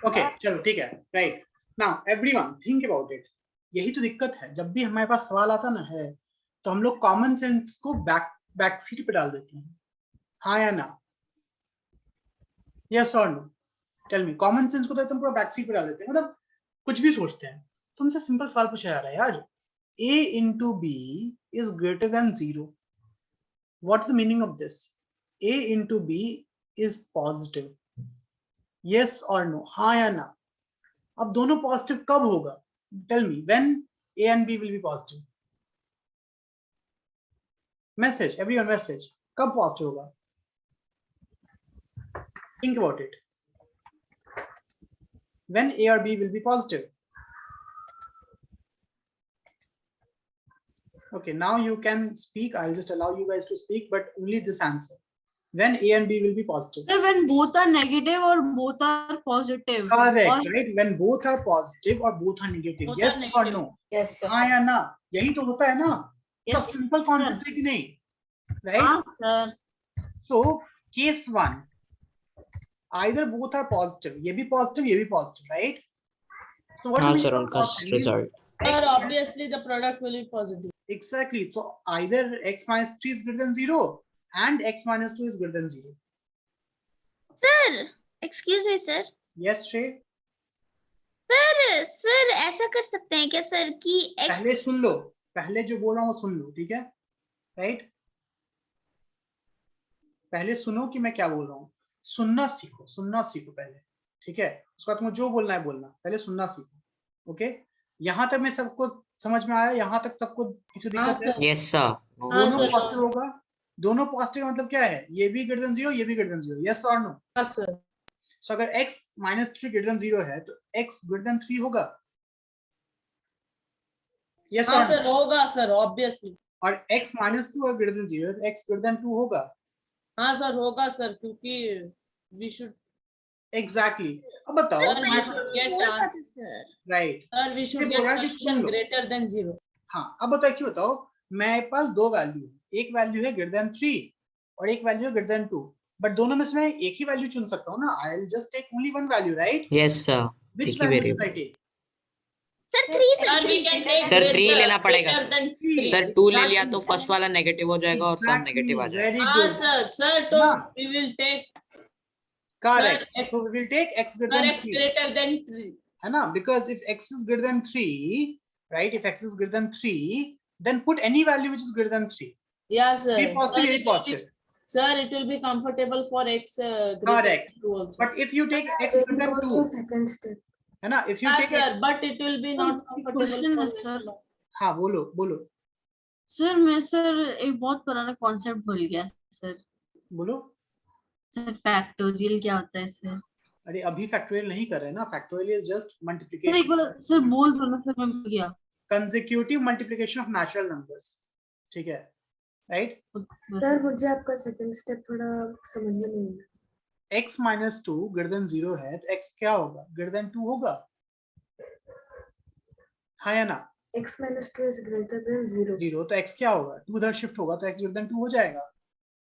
Okay, चलो ठीक है, right. Now everyone think about it. यही तो दिक्कत है, जब भी हमारे पास सवाल आता ना है तो हम लोग कॉमन सेंस को बैक सीट पे डाल देते हैं, हाँ या ना? यस और no? Tell me. Common sense को तो एकदम पूरा बैक सीट पे डाल देते हैं, मतलब कुछ भी सोचते हैं। तुमसे सिंपल सवाल पूछा जा रहा है यार, a into b is greater than 0. What's the meaning of this? a into b is positive. Yes or no? हाँ या ना? अब दोनों पॉजिटिव कब होगा? Tell me when a and b will be positive. Message, everyone message. कब positive होगा? Think about it. When a or b will be positive. Okay, now you can speak. I'll just allow you guys to speak, but only this answer. When a and b will be positive. Sir, when both are negative or both are positive. Correct, right? When both are positive or both are negative. Both yes are or negative. no? Yes, sir. हाँ या ना? यही तो होता है ना? Yes, तो simple concept है कि नहीं? Right? हाँ sir. So case 1, either both are positive. ये भी positive, right? So what is the meaning of positive? result. Sir, obviously the product will be positive. Exactly. So either x minus 3 is greater than 0 and x minus 2 is greater than 0. Sir, excuse me, sir. Yes, Shrey? Sir ऐसा कर सकते हैं क्या sir कि x पहले सुन लो, पहले जो बोल रहा हूँ वो सुन लो, ठीक है? राइट? पहले सुनो कि मैं क्या बोल रहा हूँ, सुनना सीखो पहले, ठीक है? उसके बाद तुम जो बोलना है बोलना, पहले सुनना सीखो, ओके? यहाँ तक मैं सबको समझ में आया? यहाँ तक सबको किसी दिक्कत है? Yes, sir. No. दोनों पॉजिटिव होगा, दोनों पॉजिटिव मतलब क्या है? ये भी ग्रेटर देन 0, ये भी ग्रेटर देन 0, यस और नो? हाँ सर। सो अगर x minus 3 ग्रेटर देन 0 है तो x ग्रेटर देन 3 होगा, यस हाँ और सर, होगा सर, ऑब्वियसली। और x minus 2 ग्रेटर देन 0 तो x ग्रेटर देन 2 होगा, हाँ सर, होगा सर, क्योंकि we should एग्जैक्टली अब बताओ sir, we should get right sir, we should ये get बोल रहा है कि सुन function लो। greater than 0. हाँ अब बताओ, एक चीज बताओ, मेरे पास दो वैल्यू है, एक वैल्यू है ग्रेटर देन 3 और एक वैल्यू है ग्रेटर देन 2, बट दोनों में से मैं एक ही वैल्यू चुन सकता हूँ ना। I will just take only one value, right? Yes sir, which एक ही value should I variable. Take? Sir 3 Sir, we can take sir 3 greater- लेना पड़ेगा greater than सर। 3. सर 2 ले लिया Exactly. तो फर्स्ट वाला नेगेटिव हो जाएगा और सब नेगेटिव आ जाएगा। वेरी हाँ गुड, sir, तो हाँ। we will take correct. Sir, so we will take x greater sir, than x 3, greater than 3. है ना? Because if x is greater than 3, right, if x is greater than 3, then put any value which is greater than 3. Yeah sir. Be positive, Sir, be positive. Sir, it will be comfortable for x greater Correct. than 2 also. But if you take x greater than 2, second step. है ना? If you Yeah take sir, x, but it will be not comfortable question for है, next sir. one. हाँ बोलो बोलो sir मैं sir एक बहुत पुराना कॉन्सेप्ट भूल गया सर। बोलो। सर फैक्टोरियल क्या होता है सर? अरे अभी फैक्टोरियल नहीं कर रहे हैं ना, फैक्टोरियल इज जस्ट सर एक मल्टीप्लिकेशन, बार सर बोल दो ना, सर मैं भूल गया। Consecutive multiplication of natural numbers, ठीक है, राइट? सर मुझे आपका सेकंड स्टेप थोड़ा समझ में नहीं आया। x minus 2 greater than 0 है तो x क्या होगा? greater than 2 होगा, हाँ या ना? x minus 2 is greater than 0. 0 तो x क्या होगा? 2 उधर शिफ्ट होगा तो x greater than 2 हो जाएगा।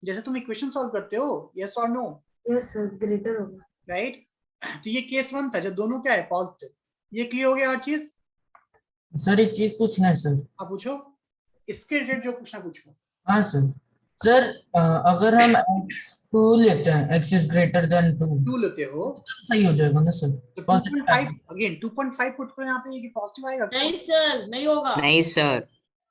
जैसे तुम इक्वेशन सॉल्व करते हो, yes or no? Yes sir, greater होगा। राइट? तो ये केस 1 था जब दोनों क्या है? पॉजिटिव। ये क्लियर हो गया हर चीज? सर एक चीज पूछना है सर। हाँ पूछो, इसके रिलेटेड जो पूछना पूछो। हाँ सर। सर अगर हम x2 लेते हैं, x इज ग्रेटर देन 2 लेते हो तो सही हो जाएगा ना सर? तो 2.5 अगेन 2.5 पुट करो यहाँ पे, ये पॉजिटिव आएगा? नहीं सर, नहीं होगा। नहीं सर,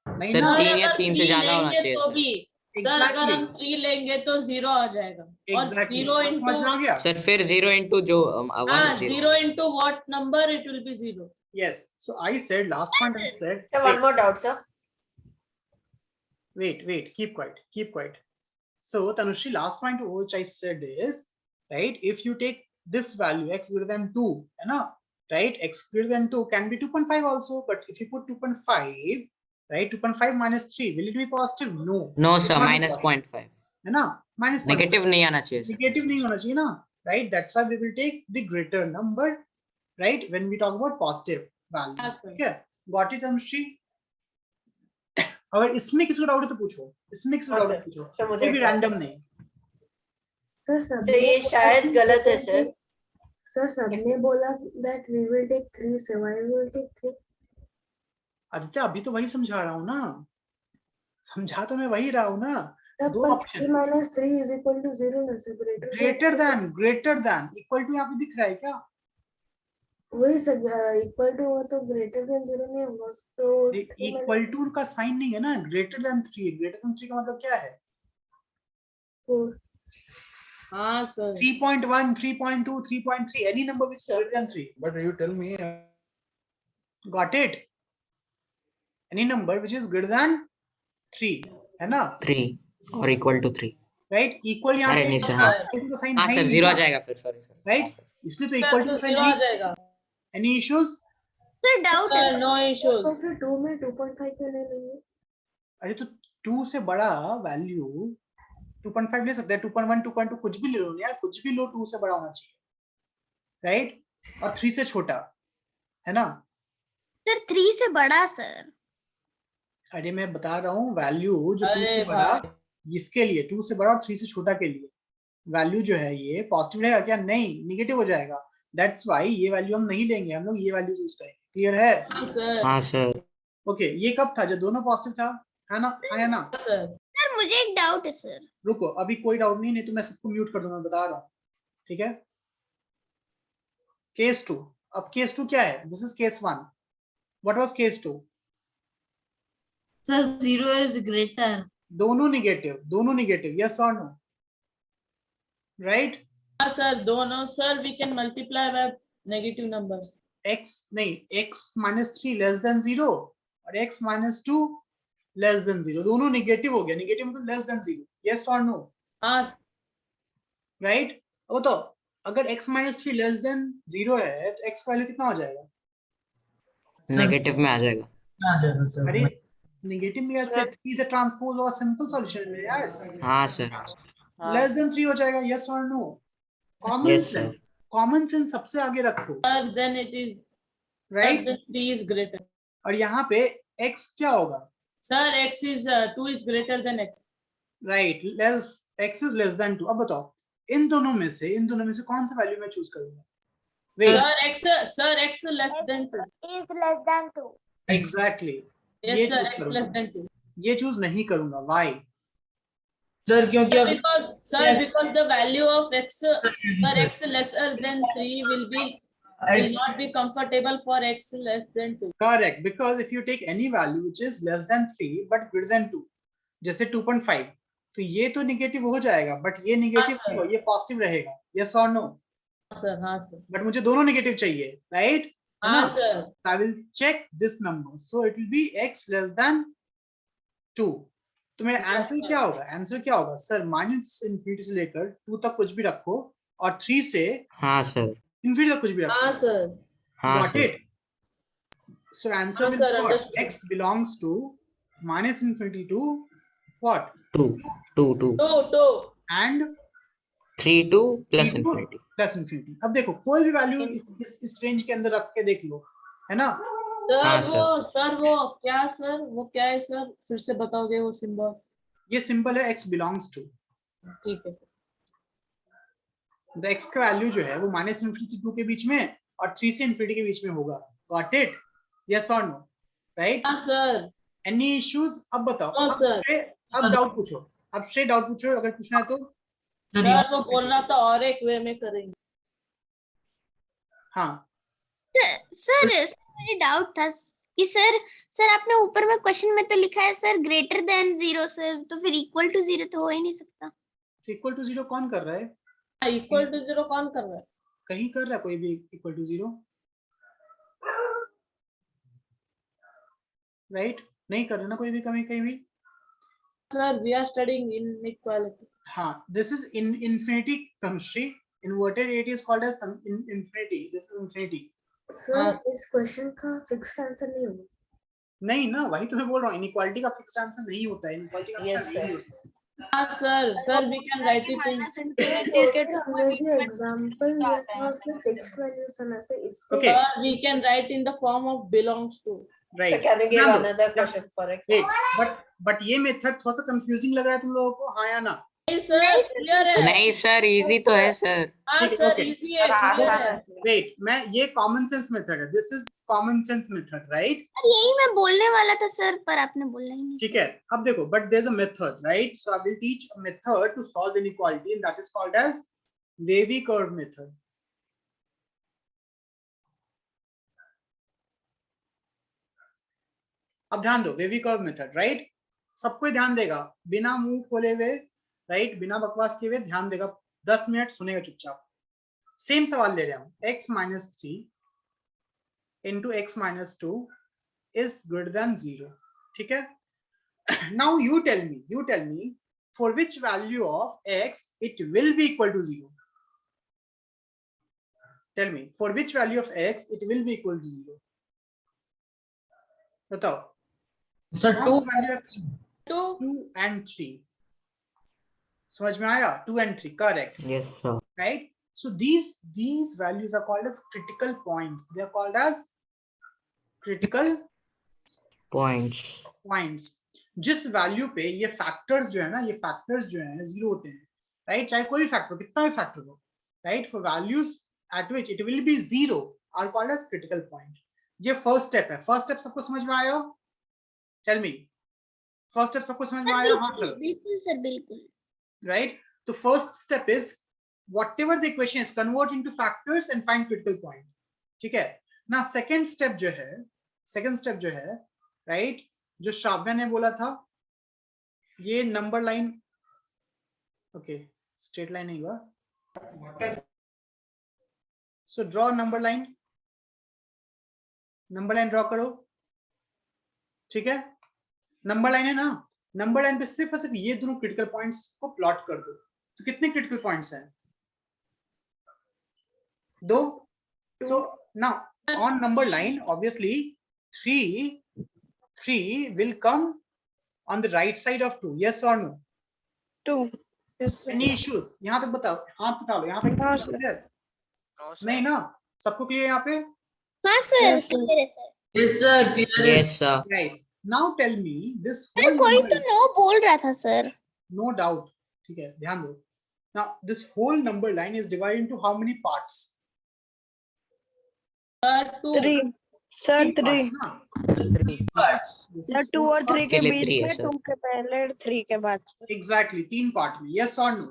नहीं सर ना? 3 या अगर 3 से 3 ज्यादा होना लेंगे चाहिए तो सर। भी सर, अगर हम 3 लेंगे तो 0 आ जाएगा। और Exactly. 0 समझ में आ into गया? सर फिर 0 into जो 1 हाँ 0। 0 into what number it will be 0. Yes. So I said last point. I said. Sir, one more doubt, sir. Wait. Keep quiet. Keep quiet. So Tanushri, last point which I said is, right? If you take this value x greater than 2, है ना? Right? X greater than 2 can be 2.5 also, but if you put 2.5, right? 2.5 minus 3, will it be positive? No. No It sir, will not be minus positive. 0.5। है ना? Minus 0.5. Negative नहीं आना चाहिए sir. Negative नहीं होना चाहिए ना? Right? That's why we will take the greater number, right? When we talk about positive value. Yes, sir. Okay? Got it, Tanushri? अगर इसमें किसी को डाउट है तो पूछो, इसमें किसी को हाँ, डाउट है सर। पूछो, सर, मुझे कोई भी एक doubt रैंडम है। नहीं। सर ये शायद गलत है सर। सर सबने बोला that we will take 3 से why we will take 3? Aditya अभी तो वही समझा रहा हूँ ना, समझा तो मैं वही रहा हूँ ना। तब दो पर 3 option, minus 3 is equal to 0 ना सर? ग्रेटर देन इक्वल टू यहाँ पे दिख रहा है क्या? वही सर, इक्वल टू हो तो ग्रेटर देन 0 नहीं होगा तो इक्वल टू का साइन नहीं है ना, ग्रेटर देन 3। ग्रेटर देन 3 का मतलब क्या है? 4। हाँ sir. 3.1, 3.2, 3.3, any number which is greater than 3. But you tell me. Got it? Any number which is greater than 3, है ना? 3 और इक्वल टू 3। राइट? इक्वल यहाँ अरे पे नहीं सर, हाँ equal to साइन हाँ है सर, ही 0 आ नहीं, जाएगा फिर। Sorry sir. राइट? इसलिए तो सर, इक्वल तो टू साइन 0 आ जाएगा। Any issues? सर डाउट है सर, नो इश्यूज। तो फिर 2 में 2.5 क्यों नहीं लेंगे? अरे तो 2 से बड़ा वैल्यू 2.5 ले सकते हैं, 2.1, 2.2 कुछ भी ले लो यार, कुछ भी लो, 2 से बड़ा होना चाहिए, राइट? और 3 से छोटा, है ना? सर 3 से बड़ा सर। अरे मैं बता रहा हूँ वैल्यू जो 2 अरे से बड़ा, भाई। इसके लिए 2 से बड़ा और 3 से छोटा के लिए वैल्यू जो है ये पॉजिटिव रहेगा क्या? नहीं, निगेटिव हो जाएगा। दैट्स व्हाई ये वैल्यू हम नहीं लेंगे, हम लोग ये वैल्यू यूज करेंगे। क्लियर है? हाँ सर। हाँ सर। ओके, ये कब था? जब दोनों पॉजिटिव था, है ना? हाँ या ना? सर सर मुझे एक डाउट है सर। रुको, अभी कोई डाउट नहीं तो मैं सबको म्यूट कर दूंगा, बता रहा हूँ, ठीक है? केस 2, अब केस 2 क्या है? This is case 1। What was case 2? Sir 0 is greater. दोनों निगेटिव, यस और नो? राइट? हाँ सर, दोनों sir, we can multiply by negative numbers. x नहीं, x minus 3 less than 0 और x minus 2 less than 0, दोनों negative हो गया। Negative मतलब less than 0, yes or no? हाँ राइट? अब तो अगर x minus 3 less than 0 है तो x वैल्यू कितना हो जाएगा? नेगेटिव में आ जाएगा। आ जाएगा सर। अरे नेगेटिव में ऐसे 3 द ट्रांसपोज और सिंपल सॉल्यूशन है यार। हाँ सर। लेस देन 3 हो जाएगा, यस और no? Common Yes, sir. Sense, common sense सबसे आगे रखो, Sir, then it is right? then 3 is greater. और यहाँ पे x क्या होगा? Sir, x is 2 is greater than x. Right, less x is less than 2. अब बताओ इन दोनों में से कौन सा वैल्यू मैं चूज करूंगा? Wait, Sir, x less than 2. is less than 2. Exactly, Yes, ये sir, चूज x less करूंगा, than 2. ये चूज नहीं करूंगा. व्हाई? सर क्योंकि अगर Because the value of x, x lesser than 3 will not be comfortable for x less than 2. Correct, because if you take any value which is less than 3 but greater than 2, जैसे 2.5, तो ये तो negative हो जाएगा, but ये negative हाँ, ये positive रहेगा. यस और नो? Sir, हाँ sir. बट मुझे दोनों निगेटिव चाहिए, राइट? हाँ sir. I will check this number, so it will be x less than 2. तो मेरा आंसर क्या होगा? आंसर क्या होगा सर? माइनस इंफिनिटी से लेकर 2 तक कुछ भी रखो और 3 से हाँ सर. इंफिनिटी तक कुछ भी रखो. हाँ sir. हाँ Got sir. it? So answer हाँ, will sir, be what? understood. X belongs to minus infinity to what? 2 And 3 2 plus 3 to infinity. plus infinity. अब देखो कोई भी वैल्यू इस रेंज के अंदर रख के देख लो, है ना? हाँ, वो क्या सर? वो क्या है सर? फिर से बताओगे वो सिंबल? ये सिंबल है x belongs to. ठीक है सर. The x का वैल्यू जो है वो माइनस इंफिनिटी 2 के बीच में और 3 से इंफिनिटी के बीच में होगा. Got it? Yes or no? Right? हाँ सर. Any issues? अब बताओ. No, sir. अब डाउट पूछो. अब स्ट्रेट डाउट पूछो अगर पूछना है तो. सर वो बोल रहा था और एक वे में करेंगे. हाँ. सर मुझे डाउट था कि सर आपने ऊपर में क्वेश्चन में तो लिखा है सर ग्रेटर देन 0 सर, तो फिर इक्वल टू 0 तो हो ही नहीं सकता. इक्वल टू 0 कौन कर रहा है? इक्वल टू 0 कौन कर रहा है? कहीं कर रहा है कोई भी इक्वल टू 0? राइट? नहीं कर रहा ना कोई भी कहीं भी. Sir we are studying inequality. हाँ, this is in infinity chemistry. Inverted it is called as infinity. This is infinity. Sir इस क्वेश्चन का फिक्स्ड आंसर नहीं होगा. नहीं ना, वही तो मैं बोल रहा हूँ. इनइक्वालिटी का फिक्स्ड आंसर नहीं होता है. इनइक्वालिटी का Yes, फिक्स्ड नहीं होता है. हाँ sir we can write it in. हमने जो एग्जांपल दिया था उसमें फिक्स्ड वैल्यूज आना से इससे Okay. We can write in the form of belongs to. Right. Can you give Now, another question for example? Wait, but ये मेथड थोड़ा सा कंफ्यूजिंग लग रहा है तुम लोगों को, हाँ या ना? नहीं सर क्लियर है. नहीं सर, इजी तो है सर. हाँ ठीक है, सर okay. इजी है, क्लियर है. Wait, मैं ये कॉमन सेंस मेथड है. This is common sense method, right? यही मैं बोलने वाला था सर, पर आपने बोला ही नहीं. ठीक है. अब देखो, but there's a method, right? So I will teach a method to solve inequality, and that is called as wavy curve method. अब ध्यान दो, वेवी कर्व मेथड, राइट? सबको ध्यान देगा, बिना मुंह खोले हुए, राइट, बिना बकवास किए हुए ध्यान देगा. 10 मिनट सुनेगा चुपचाप. सेम सवाल ले रहे हैं. x minus 3 into x minus 2 is greater than 0. ठीक है? Now you tell me for which value of x it will be equal to 0. Tell me for which value of x it will be equal to 0. बताओ. Sir 2 2 and 3. समझ में आया? 2 and 3, correct. Yes sir. Right? So these values are called as critical points. They are called as critical Points. जिस value पे ये factors जो है ना, ये फैक्टर्स जो है 0 होते हैं, राइट? चाहे कोई फैक्टर, कितना भी फैक्टर हो, right? For values at which it will be 0 are called as critical point. ये फर्स्ट स्टेप है. फर्स्ट स्टेप सबको समझ में आया? टेल मी, फर्स्ट स्टेप सबको समझ में आया? हाँ चलो. बिल्कुल सर, बिल्कुल. Right? The first step is whatever the equation is, convert into factors and find critical point. ठीक है? Now second step जो है, right? जो श्राव्या ने बोला था, ये number line, okay, straight line नहीं हुआ. So draw number line. Number line draw करो. ठीक है? नंबर लाइन है ना, नंबर लाइन पे सिर्फ और सिर्फ ये दोनों क्रिटिकल पॉइंट्स को प्लॉट कर दो. तो कितने क्रिटिकल पॉइंट्स हैं? 2. So now on number line, obviously 3 will come on the right side of 2. Yes or no? 2. Any issues यहाँ तक बताओ, हाथ उठा लो यहाँ पे। नहीं ना, सबको क्लियर यहाँ पे? हाँ सर क्लियर है sir. Yes, sir. Clear is. Yes, sir. Right, now tell me this sir whole कोई तो नो बोल रहा था सर। नो डाउट, ठीक है, ध्यान दो। Now this whole number line is divided into how many parts? Two. 3 sir 3 sir 2 और 3 के के लिए बीच 3 है, में, सर। 2 के पहले 3 के बाद। एग्जैक्टली 3 पार्ट में, यस और no?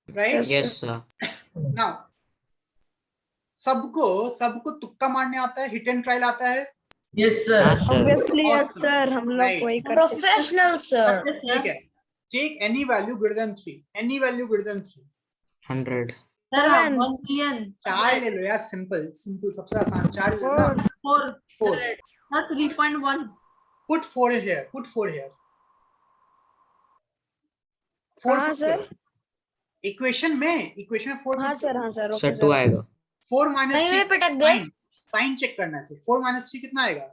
Right, Yes, sir. Now सबको तुक्का मारने आता है, हिट एंड ट्रायल आता है? Yes, sir. हाँ, sir. Obviously yes Awesome. Sir, हम लोग Right. वही करते हैं। Professional sir. ठीक है, take any value greater than 3, any value greater than 3। 100. Sir 7 1 million 4 ले लो यार, सिंपल सिंपल, सबसे आसान 4 ले लो ना। 4 4, sir 3.1 put 4 here, put 4 here. 4 हाँ सर, इक्वेशन में 4 हाँ सर, हाँ सर, Sir, ओके 2 सर। आएगा. 4 माइनस कहीं 3 भी पटक गए। साइन चेक करना है। 4 माइनस 3 कितना आएगा?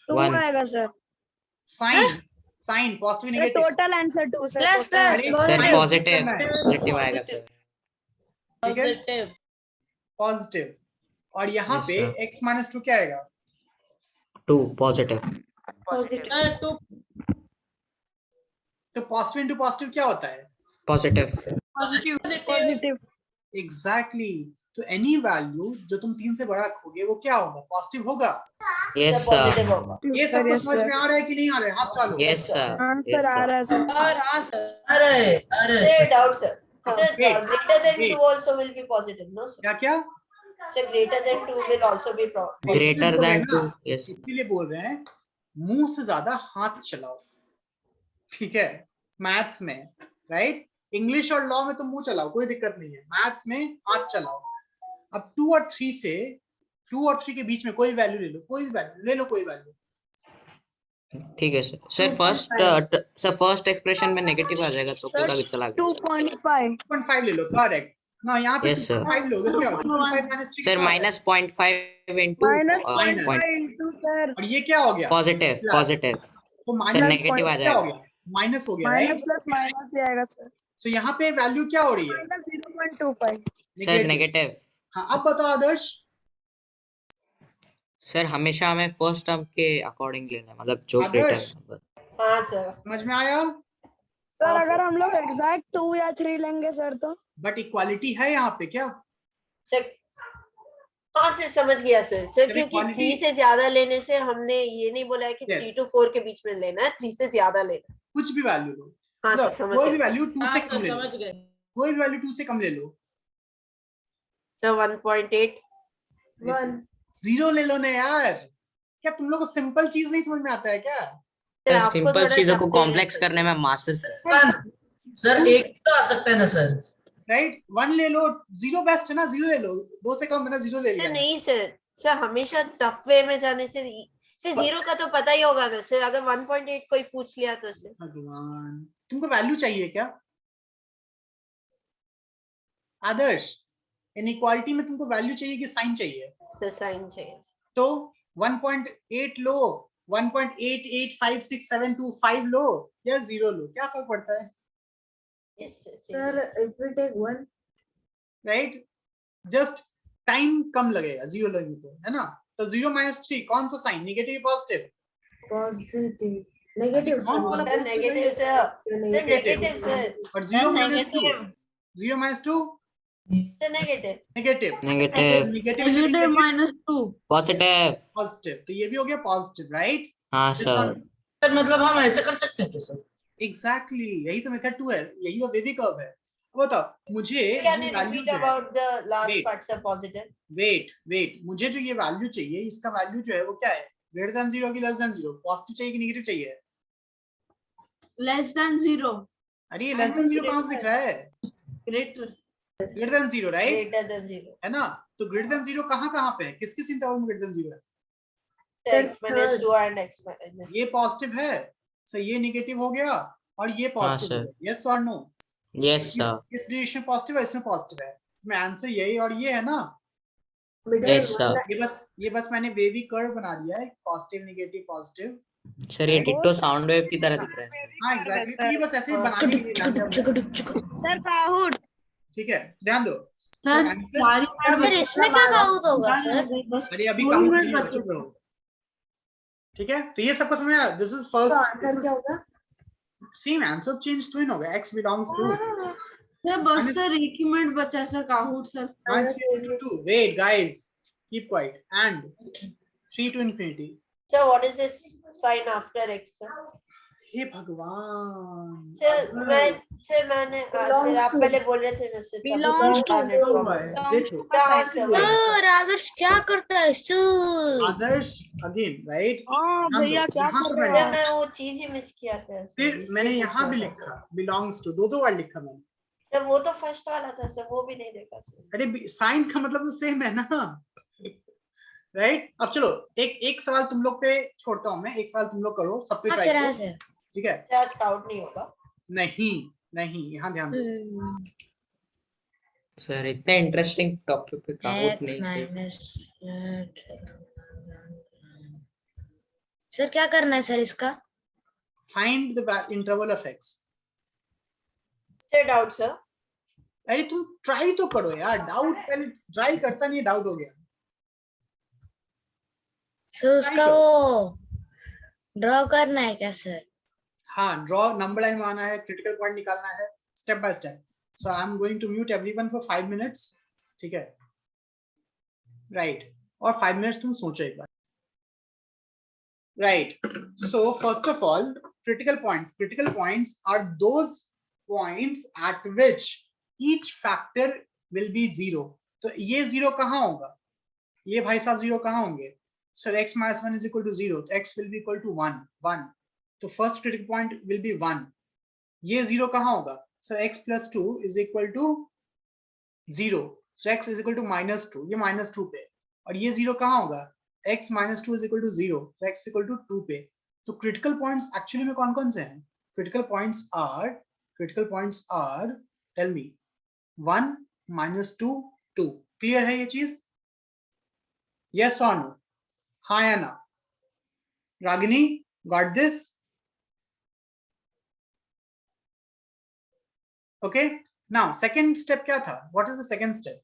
2 1. आएगा sir. Sign positive sir negative? Total answer 2 sir. Plus total plus answer। Sir, Fine. positive. करना है। Positive आएगा, sir. ठीक है, Positive. पॉजिटिव। और यहाँ Yes, पे sir. x माइनस 2 क्या आएगा? 2. Positive. Two. तो पॉजिटिव इंटू पॉजिटिव क्या होता है? Positive. पॉजिटिव। एग्जैक्टली तो एनी वैल्यू जो तुम 3 से बड़ा रखोगे वो क्या होगा? पॉजिटिव होगा। Yes, sir. ये सबको समझ में आ रहा है कि नहीं आ रहा है? हाथ उठा लो। Yes, sir. हाँ Yes, सर, आ sir. रहा है सर। और हाँ सर। अरे Say doubt, sir. हाँ, Sir, wait, greater than wait. 2 also will be positive, no, sir? क्या क्या? Sir, greater than 2 will also be positive. Greater बोल रहे than हैं ना, 2. Yes. इसीलिए बोल रहे हैं मुंह से ज्यादा हाथ चलाओ, ठीक है? मैथ्स में, राइट? इंग्लिश और लॉ में तो मुंह चलाओ, कोई दिक्कत नहीं है, मैथ्स में हाथ चलाओ। अब 2 और 3 के बीच में कोई वैल्यू ले लो, कोई भी वैल्यू ले लो, कोई वैल्यू। ठीक है सर। सर फर्स्ट एक्सप्रेशन में नेगेटिव आ जाएगा तो पूरा भी चला गया। 2.5 ले लो, करेक्ट ना? यहाँ पे Yes, sir. 5 लोगे तो क्या होगा? 2.5 minus 3 sir minus 0.5 into -0.5 sir. और ये क्या हो गया? Positive Plus. पॉजिटिव। तो सर माइनस नेगेटिव आ क्या हो जाएगा। गया? माइनस हो गया, माइनस राइट? प्लस माइनस ही आएगा सर। तो यहाँ पे वैल्यू क्या हो रही है? -0.25 सर नेगेटिव। हाँ, अब बताओ आदर्श। सर हमेशा हमें फर्स्ट टर्म के अकॉर्डिंग लेना है, मतलब जो ग्रेटर आदर्श। नंबर। हाँ सर। समझ में आया? सर अगर हम लोग एग्जैक्ट 2 या 3 लेंगे सर तो? बट इक्वालिटी है यहाँ पे क्या? सर हाँ सर, समझ गया सर। सर क्योंकि quality- 3 से ज्यादा लेने से हमने ये नहीं बोला है कि Yes. 3 to 4 के बीच में लेना है, 3 से ज्यादा लेना है। कुछ भी वैल्यू लो, हाँ मतलब सर, समझ कोई भी गया। वैल्यू 2 से कम ले लो, समझ गए। कोई भी वैल्यू 2 से कम ले लो। सर 1.8 0 ले लो ना यार, क्या तुम लोग को सिंपल चीज नहीं समझ में आता है क्या? सर, आपको सिंपल थोड़ा चीजों को टफ देना कॉम्प्लेक्स है। करने में मास्टर सर। सर एक तो आ सकता है ना सर? राइट, 1 ले लो, 0 बेस्ट है ना, 0 ले लो, 2 से कम है ना, 0 ले सर लिया। नहीं सर, सर हमेशा टफ वे में जाने से सर 0 का तो पता ही होगा ना सर। अगर 1.8 कोई पूछ लिया तो सर। भगवान, तुमको वैल्यू चाहिए क्या आदर्श? इनइक्वालिटी में तुमको वैल्यू चाहिए कि साइन चाहिए? सर साइन चाहिए। तो 1.8 लो, 1.885672 लो या 0 लो, क्या फर्क पड़ता है? Yes sir. Sir, if we take 1, right, just time कम लगेगा 0 लोगे तो, है ना? तो 0 माइनस 3 कौन सा sign, negative positive? positive, negative. कौन sir. बोला sir negative sir. Sir negative sir. और 0 minus 2, 0 minus 2 sir negative. Negative, negative negative -2 positive. Positive, तो ये भी हो गया पॉजिटिव, राइट? हाँ सर। सर मतलब हम ऐसे कर सकते हैं क्या सर? एग्जैक्टली, यही तो मेथड 2 है, यही तो वेवी कर्व है। अब बताओ मुझे ये Can you वैल्यू repeat जो है, about the last Wait. part sir? Positive. Wait, मुझे जो ये वैल्यू चाहिए, इसका वैल्यू जो है वो क्या है? ग्रेटर देन 0 की लेस देन 0? पॉजिटिव चाहिए कि नेगेटिव चाहिए? लेस देन 0 अरे ये लेस देन 0 कहां से दिख रहा है? Greater than 0, right? Greater than 0. है ना? तो ग्रेटर देन 0 कहां पे है? किस इंटरवल में ग्रेटर देन 0 है? X minus 2 and X minus. ये पॉजिटिव है, सो ये नेगेटिव हो गया और ये पॉजिटिव sir. है। यस और नो? Yes sir. इस डिरेक्शन में पॉजिटिव है, इसमें पॉजिटिव है। मैं आंसर यही और ये है ना? Middle yes sir. ये बस मैंने वेवी कर्व बना दिया है, पॉजिटिव नेगेटिव पॉजिटिव, सर ये डिट्टो साउंड वेव की तरह दिख रहा है सर। हाँ एग्जैक्टली, तो ये बस ऐसे ही बनाने के लिए डाल दिया। सर काहुट। ठीक है, ध्यान दो। सर सर इसमें क्या काउंट होगा सर? अरे अभी काउंट नहीं होगा, चुप रहो। ठीक है, तो ये सबको समझ में आया? दिस इज फर्स्ट, आंसर क्या होगा? सेम आंसर चेंज तो हो गया, x बिलोंग्स टू सर बस सर एक ही मिनट बचा है sir काहुट sir. -2. Wait guys, keep quiet. And 3 to infinity. Sir, what is this sign after x, sir? हे भगवान सर मैंने सर आप पहले बोल रहे थे ना सर Belongs to। कहाँ से हुआ? सर आदर्श क्या करता है सर? आदर्श अगेन राइट। हाँ भैया क्या कर रहे सर हो? मैं वो चीज ही मिस किया था। फिर मैंने यहाँ भी लिखा बिलोंग्स टू, दो बार लिखा मैंने। सर वो तो फर्स्ट वाला था सर, वो भी नहीं देखा सर। अरे साइन का मतलब तो सेम है ना, राइट। अब चलो एक सवाल तुम लोग पे छोड़ता हूँ मैं, एक सवाल तुम लोग करो, सब पे ट्राई करो, ठीक है? आज काउंट नहीं होगा। नहीं यहाँ ध्यान दो। सर इतने इंटरेस्टिंग टॉपिक पे काउंट नहीं सर क्या करना है सर इसका? Find the interval of x। Sir doubt sir. अरे तुम ट्राई तो करो यार, डाउट पहले ट्राई करता नहीं, डाउट हो गया सर। उसका वो ड्रॉ करना है क्या सर? हाँ, ड्रॉ नंबर लाइन में आना है, क्रिटिकल पॉइंट निकालना है step by step. So I am going to mute everyone for 5 minutes, ठीक है? राइट, और 5 मिनट्स तुम सोचो एक बार। Right, so first of all critical points are those points at which each factor will be 0. तो ये 0 कहाँ होगा? ये भाई साहब 0 कहाँ होंगे? Sir x minus 1 is equal to 0, तो x will be equal to 1, तो first critical point will be 1। ये 0 कहाँ होगा? Sir x plus 2 is equal to 0, so x is equal to -2, ये -2 पे। और ये 0 कहाँ होगा? x minus 2 is equal to 0, so x is equal to 2 पे। तो क्रिटिकल पॉइंट्स एक्चुअली में कौन कौन से हैं? Critical points are tell me 1, -2, 2। Clear है ये चीज? यस और नो? हाँ या ना? Ragini got this? Okay, now second step क्या था? What is the second step?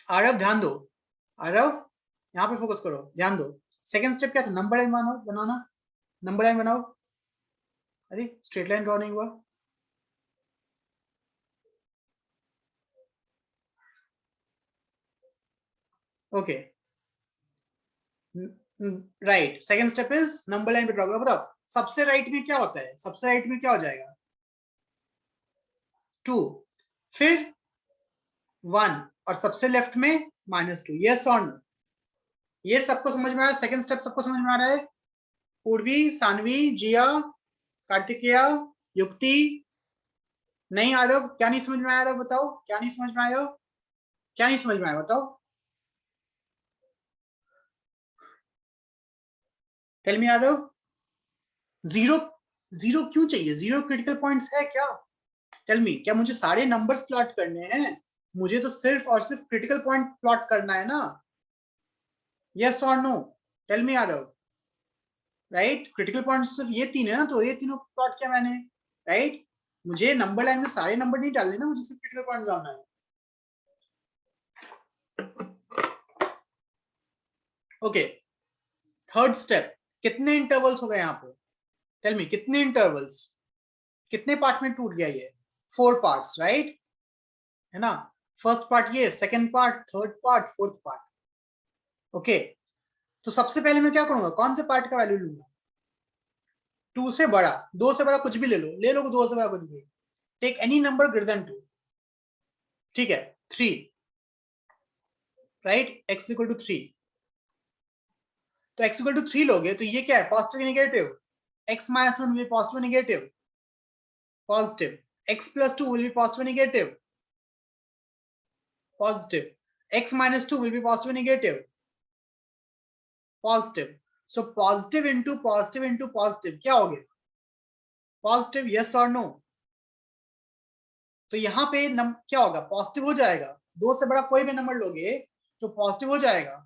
Aarav ध्यान दो, आरव यहाँ पे फोकस करो, ध्यान दो। सेकंड स्टेप क्या था? नंबर लाइन बनाना, नंबर लाइन बनाओ। अरे स्ट्रेट लाइन ड्रॉ नहीं हुआ। Okay right, second step is number line पे ड्रॉ करो। बताओ सबसे राइट में क्या होता है? सबसे राइट में क्या हो जाएगा? 2, फिर 1, और सबसे लेफ्ट में -2। यस और नो? ये सबको समझ में आ रहा है? सेकंड स्टेप सबको समझ में आ रहा है? पूर्वी, सानवी, जिया, कार्तिकेया, युक्ति? नहीं आरव, क्या नहीं समझ में आया? बताओ क्या नहीं समझ में आया? क्या नहीं समझ में आया बताओ? Tell me Aarav. 0 क्यों चाहिए? 0 क्रिटिकल पॉइंट्स है क्या? टेल मी, क्या मुझे सारे नंबर्स प्लॉट करने हैं? मुझे तो सिर्फ और सिर्फ क्रिटिकल पॉइंट प्लॉट करना है ना? यस और no? Tell me Aarav. Right, critical points सिर्फ ये 3 है ना, तो ये तीनों प्लॉट किया मैंने, राइट? मुझे नंबर लाइन में सारे नंबर नहीं डालने ना, मुझे सिर्फ क्रिटिकल पॉइंट डालना है। ओके, थर्ड स्टेप, कितने इंटरवल्स हो गए यहाँ पे? टेल मी, कितने इंटरवल्स, कितने पार्ट में टूट गया ये? 4 पार्ट्स, राइट? है ना? फर्स्ट पार्ट ये, second part, third part, fourth part. Okay, तो सबसे पहले मैं क्या करूंगा? कौन से पार्ट का वैल्यू लूंगा? 2 से बड़ा, 2 से बड़ा कुछ भी ले लो 2 से बड़ा कुछ भी। Take any number greater than 2, ठीक है? 3, राइट? x इक्वल टू 3, तो x इक्वल टू 3 लोगे तो ये क्या है? Positive negative? x minus 1 will be positive negative? Positive. X plus 2 will be positive negative? Positive. X minus 2 will be positive negative? Positive. So positive into positive क्या हो गया? Positive, yes or no? तो यहाँ पे क्या होगा? Positive हो जाएगा। 2 से बड़ा कोई भी नंबर लोगे तो पॉजिटिव हो जाएगा।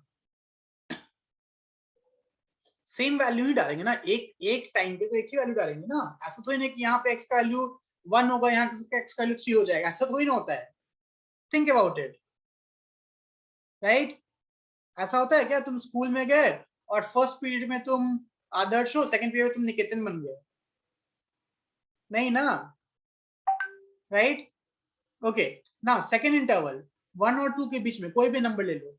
सेम वैल्यू ही डालेंगे ना, एक टाइम पे तो एक ही वैल्यू डालेंगे ना। ऐसा थोड़ी ना कि यहाँ पे x का वैल्यू 1 होगा, यहाँ पे x का वैल्यू 3 हो जाएगा, ऐसा थोड़ी ना होता है। Think about it, right? ऐसा होता है क्या तुम स्कूल में गए और फर्स्ट पीरियड में तुम आदर्श हो, सेकंड पीरियड में तुम निकेतन बन गए? नहीं ना, right? Okay, now second interval 1 और 2 के बीच में कोई भी नंबर ले लो।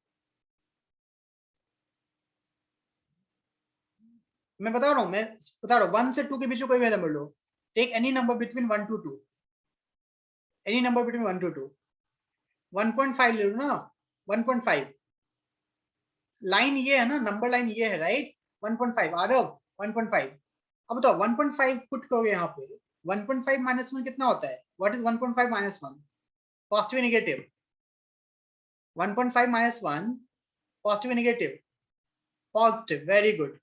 मैं बता रहा हूँ 1 से 2 के बीच में कोई भी नंबर लो। Take any number between 1 to 2, any number between 1 to 2। 1.5 ले लो ना, 1.5। लाइन ये है ना, नंबर लाइन ये है, राइट? 1.5 आरव 1.5। अब बताओ 1.5 पुट करोगे यहाँ पे, 1.5 माइनस 1 कितना होता है? What is 1.5 minus 1? Positive negative? 1.5 minus 1 positive negative? Positive, very good.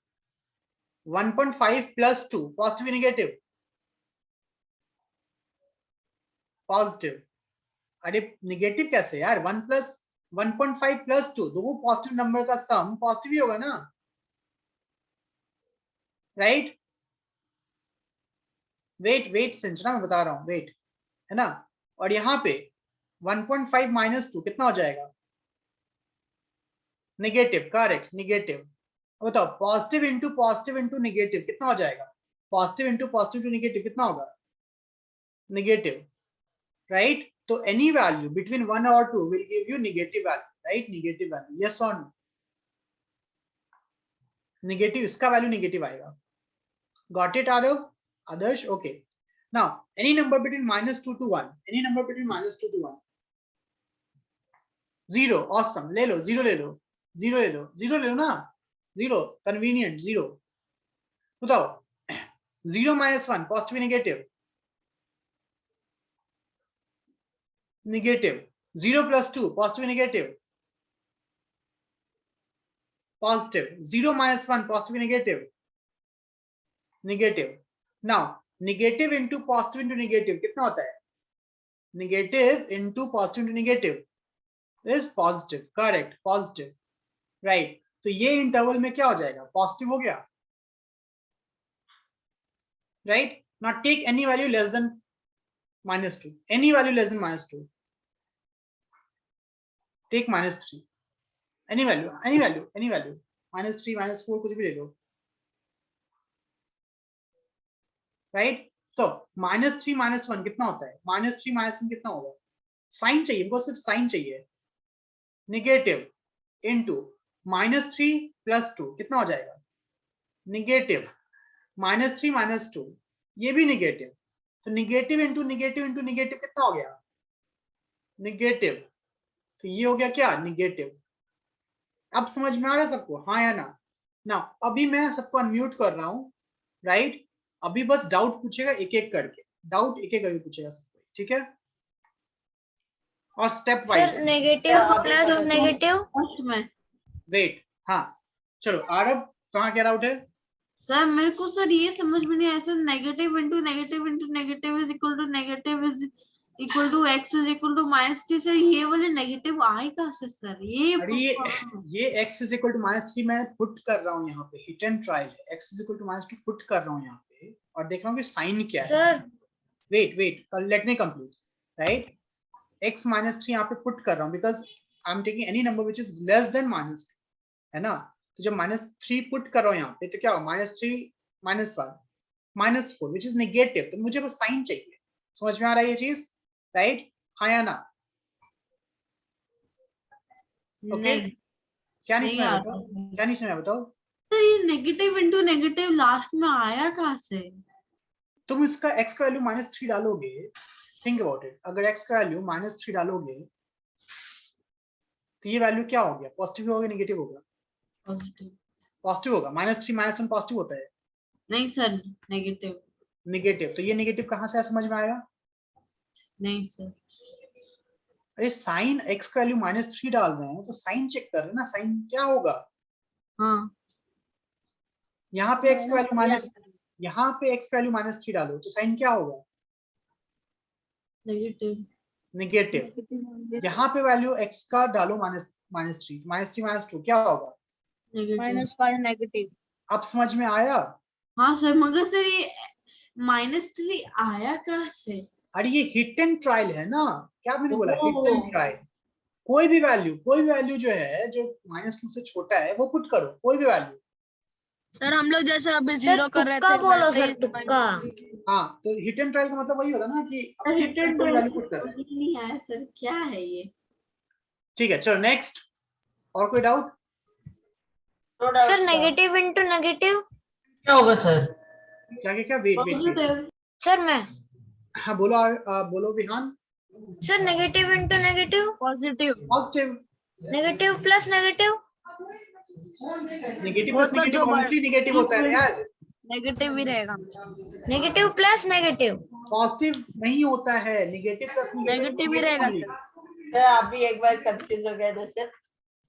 1.5 plus 2 positive negative? Positive. अरे नेगेटिव कैसे यार? 1.5 प्लस 2, दो पॉजिटिव नंबर का सम पॉजिटिव ही होगा ना, राइट? वेट संचना मैं बता रहा हूं, वेट, है ना? और यहाँ पे 1.5 माइनस 2 कितना हो जाएगा? Negative, correct, negative. बताओ पॉजिटिव इंटू नेगेटिव कितना हो जाएगा? पॉजिटिव इंटू नेगेटिव कितना होगा? Negative, right? तो एनी वैल्यू बिटवीन 1 और 2 will give you negative value, right? Negative value, yes और नो? नेगेटिव, इसका वैल्यू नेगेटिव आएगा। Got it Aarav, Adarsh? Okay, now any number between -2 to 1, any number between -2 to 1। 0, awesome, ले लो 0, ले लो 0, ले लो 0, ले लो ना, 0 कन्वीनियंट, 0। बताओ 0 minus 1 positive negative? Negative. 0 plus 2 positive negative? Positive. 0 minus 1 positive negative? Negative. Now negative into positive into negative कितना होता है? Negative into positive into negative is positive, correct, positive, right? तो ये इंटरवल में क्या हो जाएगा? पॉजिटिव हो गया, right? Not take any value less than -2, any value less than -2, take -3, any value, any value, any value, -3 -4 कुछ भी ले लो, राइट? तो -3 -1 कितना होता है? -3 -1 कितना होगा? साइन चाहिए हमको, सिर्फ साइन चाहिए। नेगेटिव इंटू -3 प्लस 2 कितना हो जाएगा? नेगेटिव। -3 -2 ये भी नेगेटिव, तो negative into negative into negative कितना हो गया? नेगेटिव। तो ये हो गया क्या? नेगेटिव। अब समझ में आ रहा है सबको, हाँ या ना? ना अभी मैं सबको अनम्यूट कर रहा हूँ, राइट? अभी बस डाउट पूछेगा एक एक करके, डाउट एक एक करके पूछेगा सबको, ठीक है? और stepwise. Sir negative plus negative, wait, हाँ चलो आरव कहाँ क्या डाउट है? सर मेरे को सर ये समझ में नहीं आया sir, negative into negative into negative is equal to negative is equal to x is equal to -3। Sir ये वाले नेगेटिव आए कहाँ से सर? ये x इज इक्वल टू -3 मैं पुट कर रहा हूँ यहाँ पे, हिट एंड ट्रायल है। x is equal to -2 put कर रहा हूँ यहाँ पे और देख रहा हूँ कि साइन क्या है। Wait let me complete, right? x -3 यहाँ पे पुट कर रहा हूँ because I am taking any number which is less than -2, है ना? तो जब -3 पुट कर रहा हूँ यहाँ पे तो क्या हो? -3 -1 -4 विच इज नेगेटिव, तो मुझे बस साइन चाहिए। समझ में आ रहा है ये चीज, राइट? हाँ या ना? ओके, क्या नहीं समझ बताओ, क्या नहीं समझ बताओ? तो ये नेगेटिव इंटू नेगेटिव लास्ट में आया कहाँ से? तुम इसका x का वैल्यू -3 डालोगे, थिंक अबाउट इट। अगर x का वैल्यू -3 डालोगे तो ये वैल्यू क्या हो गया? पॉजिटिव होगा, नेगेटिव होगा? पॉजिटिव होगा। -3 -1 पॉजिटिव होता है? नहीं सर, नेगेटिव। नेगेटिव, तो ये नेगेटिव कहाँ से समझ में आएगा? नहीं सर। अरे साइन x का वैल्यू -3 डाल रहे हैं तो साइन चेक कर रहे हैं ना, साइन क्या होगा? हाँ, यहाँ पे x का वैल्यू -3 डालो तो साइन क्या होगा? नेगेटिव। नेगेटिव। यहाँ पे वैल्यू x का डालो -3 -2 क्या होगा? -5 नेगेटिव। अब समझ में आया? हाँ सर, मगर सर ये -3 आया कहाँ से? अरे ये हिट एंड ट्रायल है ना, क्या मैंने बोला, हिट एंड ट्रायल। कोई भी वैल्यू जो है जो -2 से छोटा है वो पुट करो, कोई भी वैल्यू। सर हम लोग जैसे अभी सर 0 कर रहे तुक्का थे बोलो वैसे सर, ही तुक्का। हाँ, तो हिट एंड ट्रायल का मतलब वही होता ना कि हिट एंड कोई वैल्यू पुट करो। नहीं आया सर, क्या है ये? ठीक है, चलो नेक्स्ट। और कोई doubt? Sir negative into negative क्या होगा सर? क्या वेट सर मैं हाँ बोलो, बोलो Vihaan. Sir negative into negative positive, negative plus negative negative plus negative obviously negative होता है यार। नेगेटिव ही रहेगा। नेगेटिव प्लस नेगेटिव पॉजिटिव नहीं होता है, नेगेटिव प्लस नेगेटिव ही रहेगा only। सर। आप भी एक बार कंफ्यूज हो गए थे सर।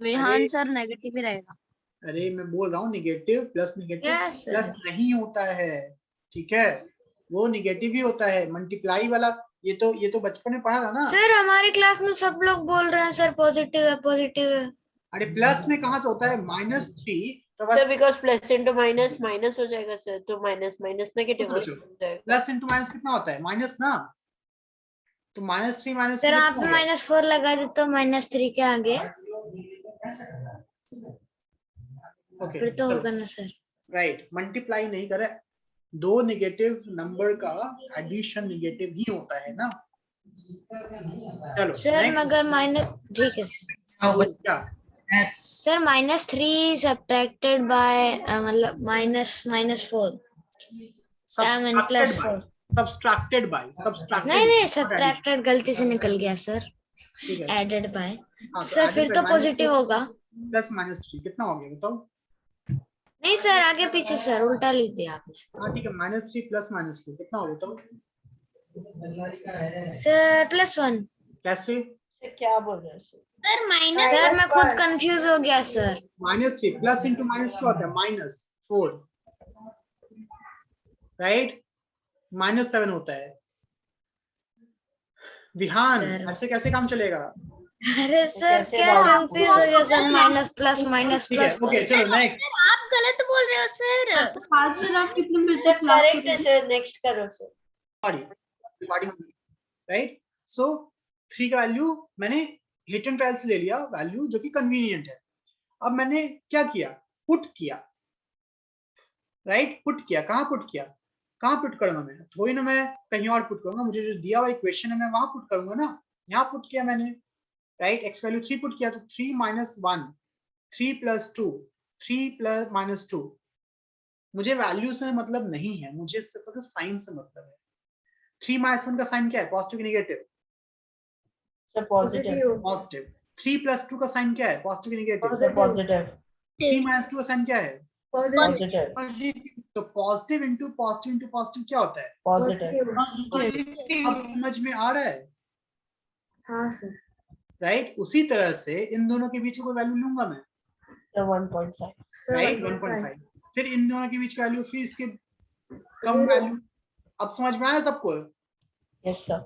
विहान सर नेगेटिव ही रहेगा। अरे मैं बोल रहा हूँ negative plus negative Yes, sir. Plus नहीं होता है, ठीक है, वो नेगेटिव ही होता है। मल्टीप्लाई वाला ये तो बचपन में पढ़ा था ना सर। हमारी क्लास में सब लोग बोल रहे हैं सर पॉजिटिव है पॉजिटिव है। अरे प्लस में कहाँ से होता है? -3 तो बस sir because plus into minus minus हो जाएगा सर, तो माइनस माइनस नेगेटिव हो सोचो, जाएगा। प्लस इंटू माइनस कितना होता है? माइनस ना, तो -3 सर आप -4 लगा दे तो -3 के आगे ओके, फिर तो होगा ना सर। राइट, मल्टीप्लाई नहीं करे, दो नेगेटिव नंबर का एडिशन नेगेटिव ही होता है ना। चलो सर मगर माइनस, ठीक है सर। क्या सर -3 सब्ट्रैक्टेड बाय मतलब -4 +4 सब्सट्रैक्टेड बाय नहीं सब्ट्रैक्टेड गलती से निकल गया सर, एडेड बाय। सर फिर तो पॉजिटिव होगा। प्लस -3 कितना हो गया बताओ? नहीं सर आगे पीछे सर उल्टा लिख दिया आपने। हाँ ठीक है, -3 प्लस -4 कितना हो बताओ? सर +1। कैसे? क्या बोल रहे हैं सर माइनस सर मैं खुद कंफ्यूज हो गया सर। -3 प्लस इंटू माइनस क्या होता है? -4, राइट, -7 होता है। विहान ऐसे कैसे काम चलेगा? अरे सर क्या कंफ्यूज हो गया sir, minus plus minus plus. Okay चलो नेक्स्ट। आप गलत बोल रहे हो सर। सर आप कितने बजे क्लास करेक्ट है सर, नेक्स्ट करो सर। राइट, सो 3 का वैल्यू मैंने हिट एंड ट्रायल से ले लिया वैल्यू जो कि कन्वीनियंट है। अब मैंने क्या किया? पुट किया, राइट, पुट किया। कहाँ पुट किया? कहाँ पुट करूंगा मैं? थोड़ी ना मैं कहीं और पुट करूंगा, मुझे जो दिया हुआ इक्वेशन है मैं वहां पुट करूंगा ना। यहाँ पुट किया मैंने, राइट, एक्स वैल्यू 3 पुट किया तो 3 - 1 3 + 2 3 + -2। मुझे वैल्यू से मतलब नहीं है, मुझे सिर्फ मतलब साइन से मतलब है। 3 - 1 का साइन क्या है? पॉजिटिव की नेगेटिव? Sir positive. पॉजिटिव। 3 + 2 का साइन क्या है? पॉजिटिव की नेगेटिव? Sir positive. 3 - 2 का साइन क्या है? पॉजिटिव। तो पॉजिटिव इंटू पॉजिटिव क्या होता है? पॉजिटिव। अब समझ में आ रहा है? हाँ सर। राइट, उसी तरह से इन दोनों के बीच कोई वैल्यू लूंगा मैं, 1.5, राइट, 1.5। फिर इन दोनों के बीच का वैल्यू, फिर इसके कम वैल्यू। अब समझ में आया सबको? Yes sir.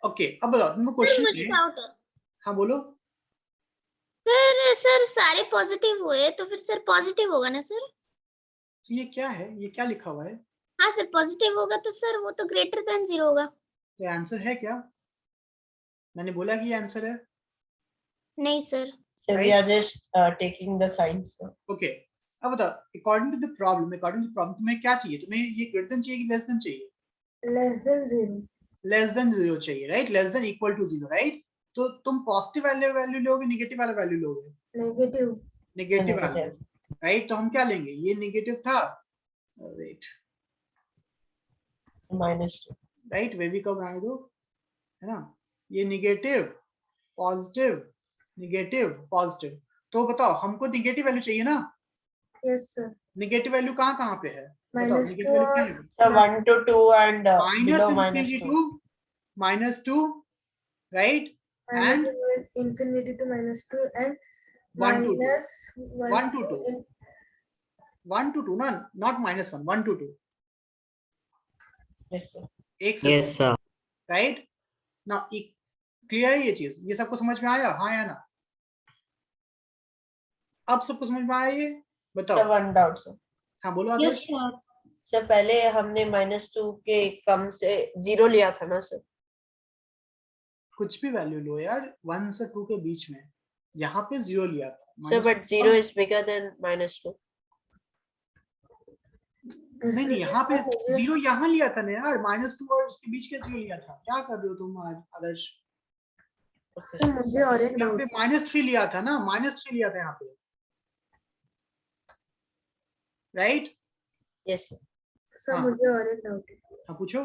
ओके, अब बताओ तुमको क्वेश्चन है। हाँ बोलो। सर सारे पॉजिटिव हुए तो फिर सर पॉजिटिव होगा ना सर? तो ये क्या है? ये क्या लिखा हुआ है? हाँ सर पॉजिटिव होगा तो सर वो तो ग्रेटर देन 0 होगा। तो आंसर है क्या? मैंने बोला कि ये आंसर है? नहीं sir. So we are just taking the signs. Okay, अब बताओ अकॉर्डिंग टू द प्रॉब्लम तुम्हें क्या चाहिए? तुम्हें ये ग्रेटर देन चाहिए कि लेस देन चाहिए? Less than 0। लेस देन 0 चाहिए, right, less than equal to 0, right. तो तुम पॉजिटिव वाले वैल्यू लोगे, नेगेटिव वाला वैल्यू लोगे? नेगेटिव वाला, राइट। तो हम क्या लेंगे? ये नेगेटिव था, वेट, -2, राइट, वे भी कब आए दो, है ना, ये नेगेटिव पॉजिटिव नेगेटिव पॉजिटिव। तो बताओ हमको नेगेटिव वैल्यू चाहिए ना? Yes sir. नेगेटिव वैल्यू कहाँ पे है? बताओ नेगेटिव वैल्यू क्या है? So 1 to 2 and below -2 -2, right, and infinity to -2 and 1 to 2 -1 to 2 1 to 2 no, not -1 1 to 2। Yes sir। Yes sir। Right ना, क्लियर है ये चीज? ये सबको समझ में आया? हाँ या ना? अब सबको समझ में आया ये? बताओ। One doubt sir. हाँ बोलो आदर्श। सर पहले हमने -2 के कम से 0 लिया था ना सर। कुछ भी वैल्यू लो यार, 1 से 2 के बीच में, यहाँ पे 0 लिया था sir but 0 is bigger than -2। नहीं नहीं, यहाँ पे 0 यहाँ लिया था ना यार, -2 और उसके बीच का 0 लिया था। क्या कर रहे हो तुम आदर्श? सर मुझे और एक यहाँ पे -3 लिया था ना, -3 लिया था यहाँ पे, राइट? यस सर मुझे और एक डाउट है। हाँ पूछो।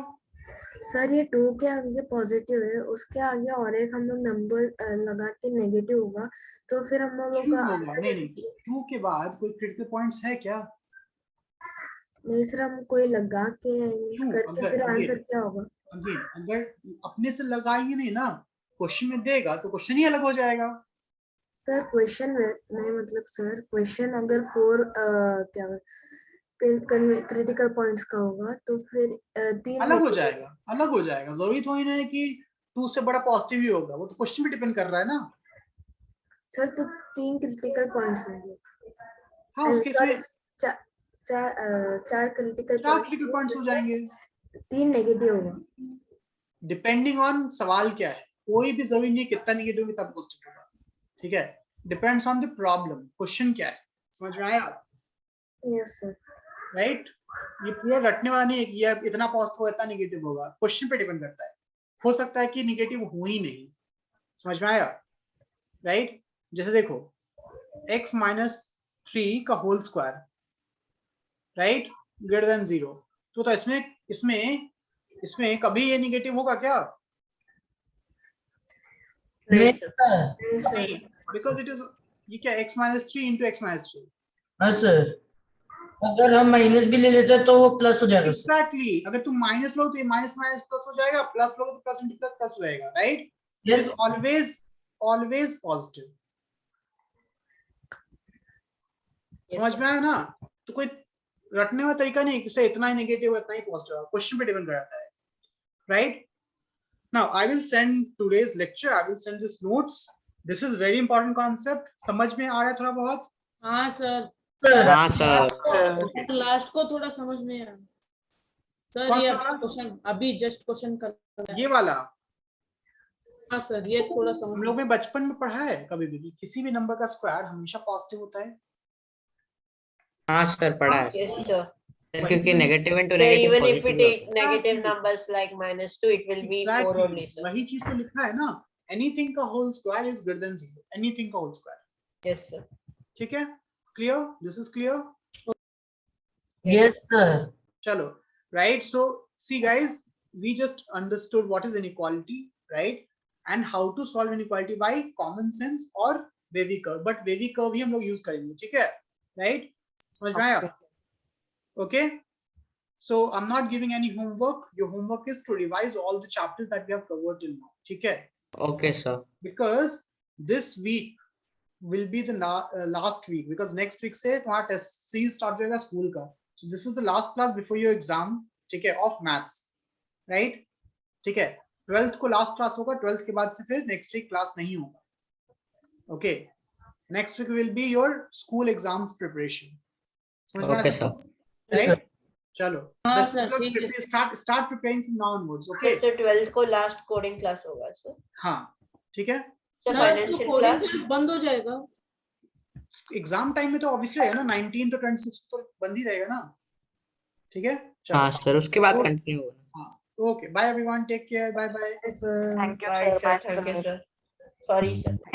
सर ये 2 के आगे पॉजिटिव है, उसके आगे और एक हम लोग नंबर लगा के नेगेटिव होगा, तो फिर हम लोग क्यों का होगा? नहीं नहीं, 2 के बाद कोई क्रिटिकल पॉइंट्स है क्या? नहीं सर, हम कोई लगा के यूज क्यों? करके अगर फिर आंसर क्या होगा? अगर अपने से लगाएंगे नहीं ना, क्वेश्चन में देगा तो क्वेश्चन ही अलग हो जाएगा। सर क्वेश्चन में नहीं, मतलब सर क्वेश्चन अगर 4 क्या क्रिटिकल पॉइंट्स का होगा तो फिर 3 अलग हो जाएगा, अलग हो जाएगा। जरूरी थोड़ी ना है कि 2 से बड़ा पॉजिटिव ही होगा, वो तो क्वेश्चन पे डिपेंड कर रहा है ना। सर तो 3 क्रिटिकल पॉइंट्स होंगे। हाँ उसके इसमें 4 क्रिटिकल पॉइंट्स हो जाएंगे, 3 नेगेटिव होगा। डिपेंडिंग ऑन सवाल क्या है। कोई भी जरूरी नहीं कितना नेगेटिव होगा तब पॉजिटिव होगा, ठीक है? Depends on the problem, question क्या है। समझ में आया? Yes sir. राइट? ये पूरा रटने वाला नहीं है कि ये इतना पॉजिटिव होगा इतना नेगेटिव होगा, क्वेश्चन पे डिपेंड करता है। हो सकता है कि नेगेटिव हो ही नहीं। समझ में आया? राइट? जैसे देखो x -3 का whole square, right, greater than 0, तो इसमें कभी ये नेगेटिव होगा क्या? नहीं बिकॉज इट इज, ये क्या x -3 इंटू x -3। हाँ सर, अगर हम माइनस भी ले लेते हैं तो वो प्लस हो जाएगा। एग्जैक्टली, अगर तुम माइनस लो तो ये माइनस माइनस प्लस हो जाएगा, प्लस लो तो प्लस इंटू प्लस प्लस रहेगा, right? It is always positive. समझ में आया ना? तो कोई रटने का तरीका नहीं कि इतना ही नेगेटिव इतना ही पॉजिटिव, क्वेश्चन पे डिपेंड करता है, right? Now I will send today's lecture, I will send this notes. This is very important concept. समझ में आ रहा है थोड़ा बहुत? हाँ सर। हाँ सर। लास्ट को थोड़ा समझ नहीं आया सर। कौन ये सा वाला? क्वेश्चन अभी जस्ट क्वेश्चन कर ये वाला? हाँ सर, ये थोड़ा समझ हम लोग ने बचपन में पढ़ा है कभी भी किसी भी नंबर का स्क्वायर हमेशा पॉजिटिव होता है। हाँ सर पढ़ा है Yes sir. सर, क्योंकि negative into So negative even if we positive take negative numbers like -2, it will be 4 only sir. वही चीज तो लिखा है ना, एनीथिंग का whole square is greater than 0, anything का होल स्क्वायर। Yes sir. ठीक है? Clear? This is clear? Yes sir. चलो, right? So see guys, we just understood what is inequality, right, and how to solve inequality by common sense और wavy curve. But wavy curve ही हम लोग use करेंगे, ठीक है? Right? समझ में आया? Okay, so I'm not giving any homework. Your homework is to revise all the chapters that we have covered till now. Okay? Okay sir. Because this week will be the last week, because next week से तुम्हारा test series start होगा school का। So this is the last class before your exam, ठीक है, of maths, right? ठीक है? 12th को last class होगा, 12th के बाद से फिर नेक्स्ट वीक क्लास नहीं होगा। Okay? Next week will be your school exams preparation. Okay sir. Right? चलो, हाँ सर, ठीक है। start preparing from now onwards, okay? तो 12th को लास्ट कोडिंग क्लास होगा सर। हाँ, ठीक है? सर फाइनेंशियल क्लास बंद हो जाएगा एग्जाम टाइम में तो ऑब्वियसली रहेगा ना, 19 तो 26 तो बंद ही रहेगा ना, ठीक है? हाँ सर, उसके बाद कंटिन्यू होगा। हाँ, okay, bye everyone, take care, bye bye. Thank you bye sir. Sir, thank you sir, sorry sir.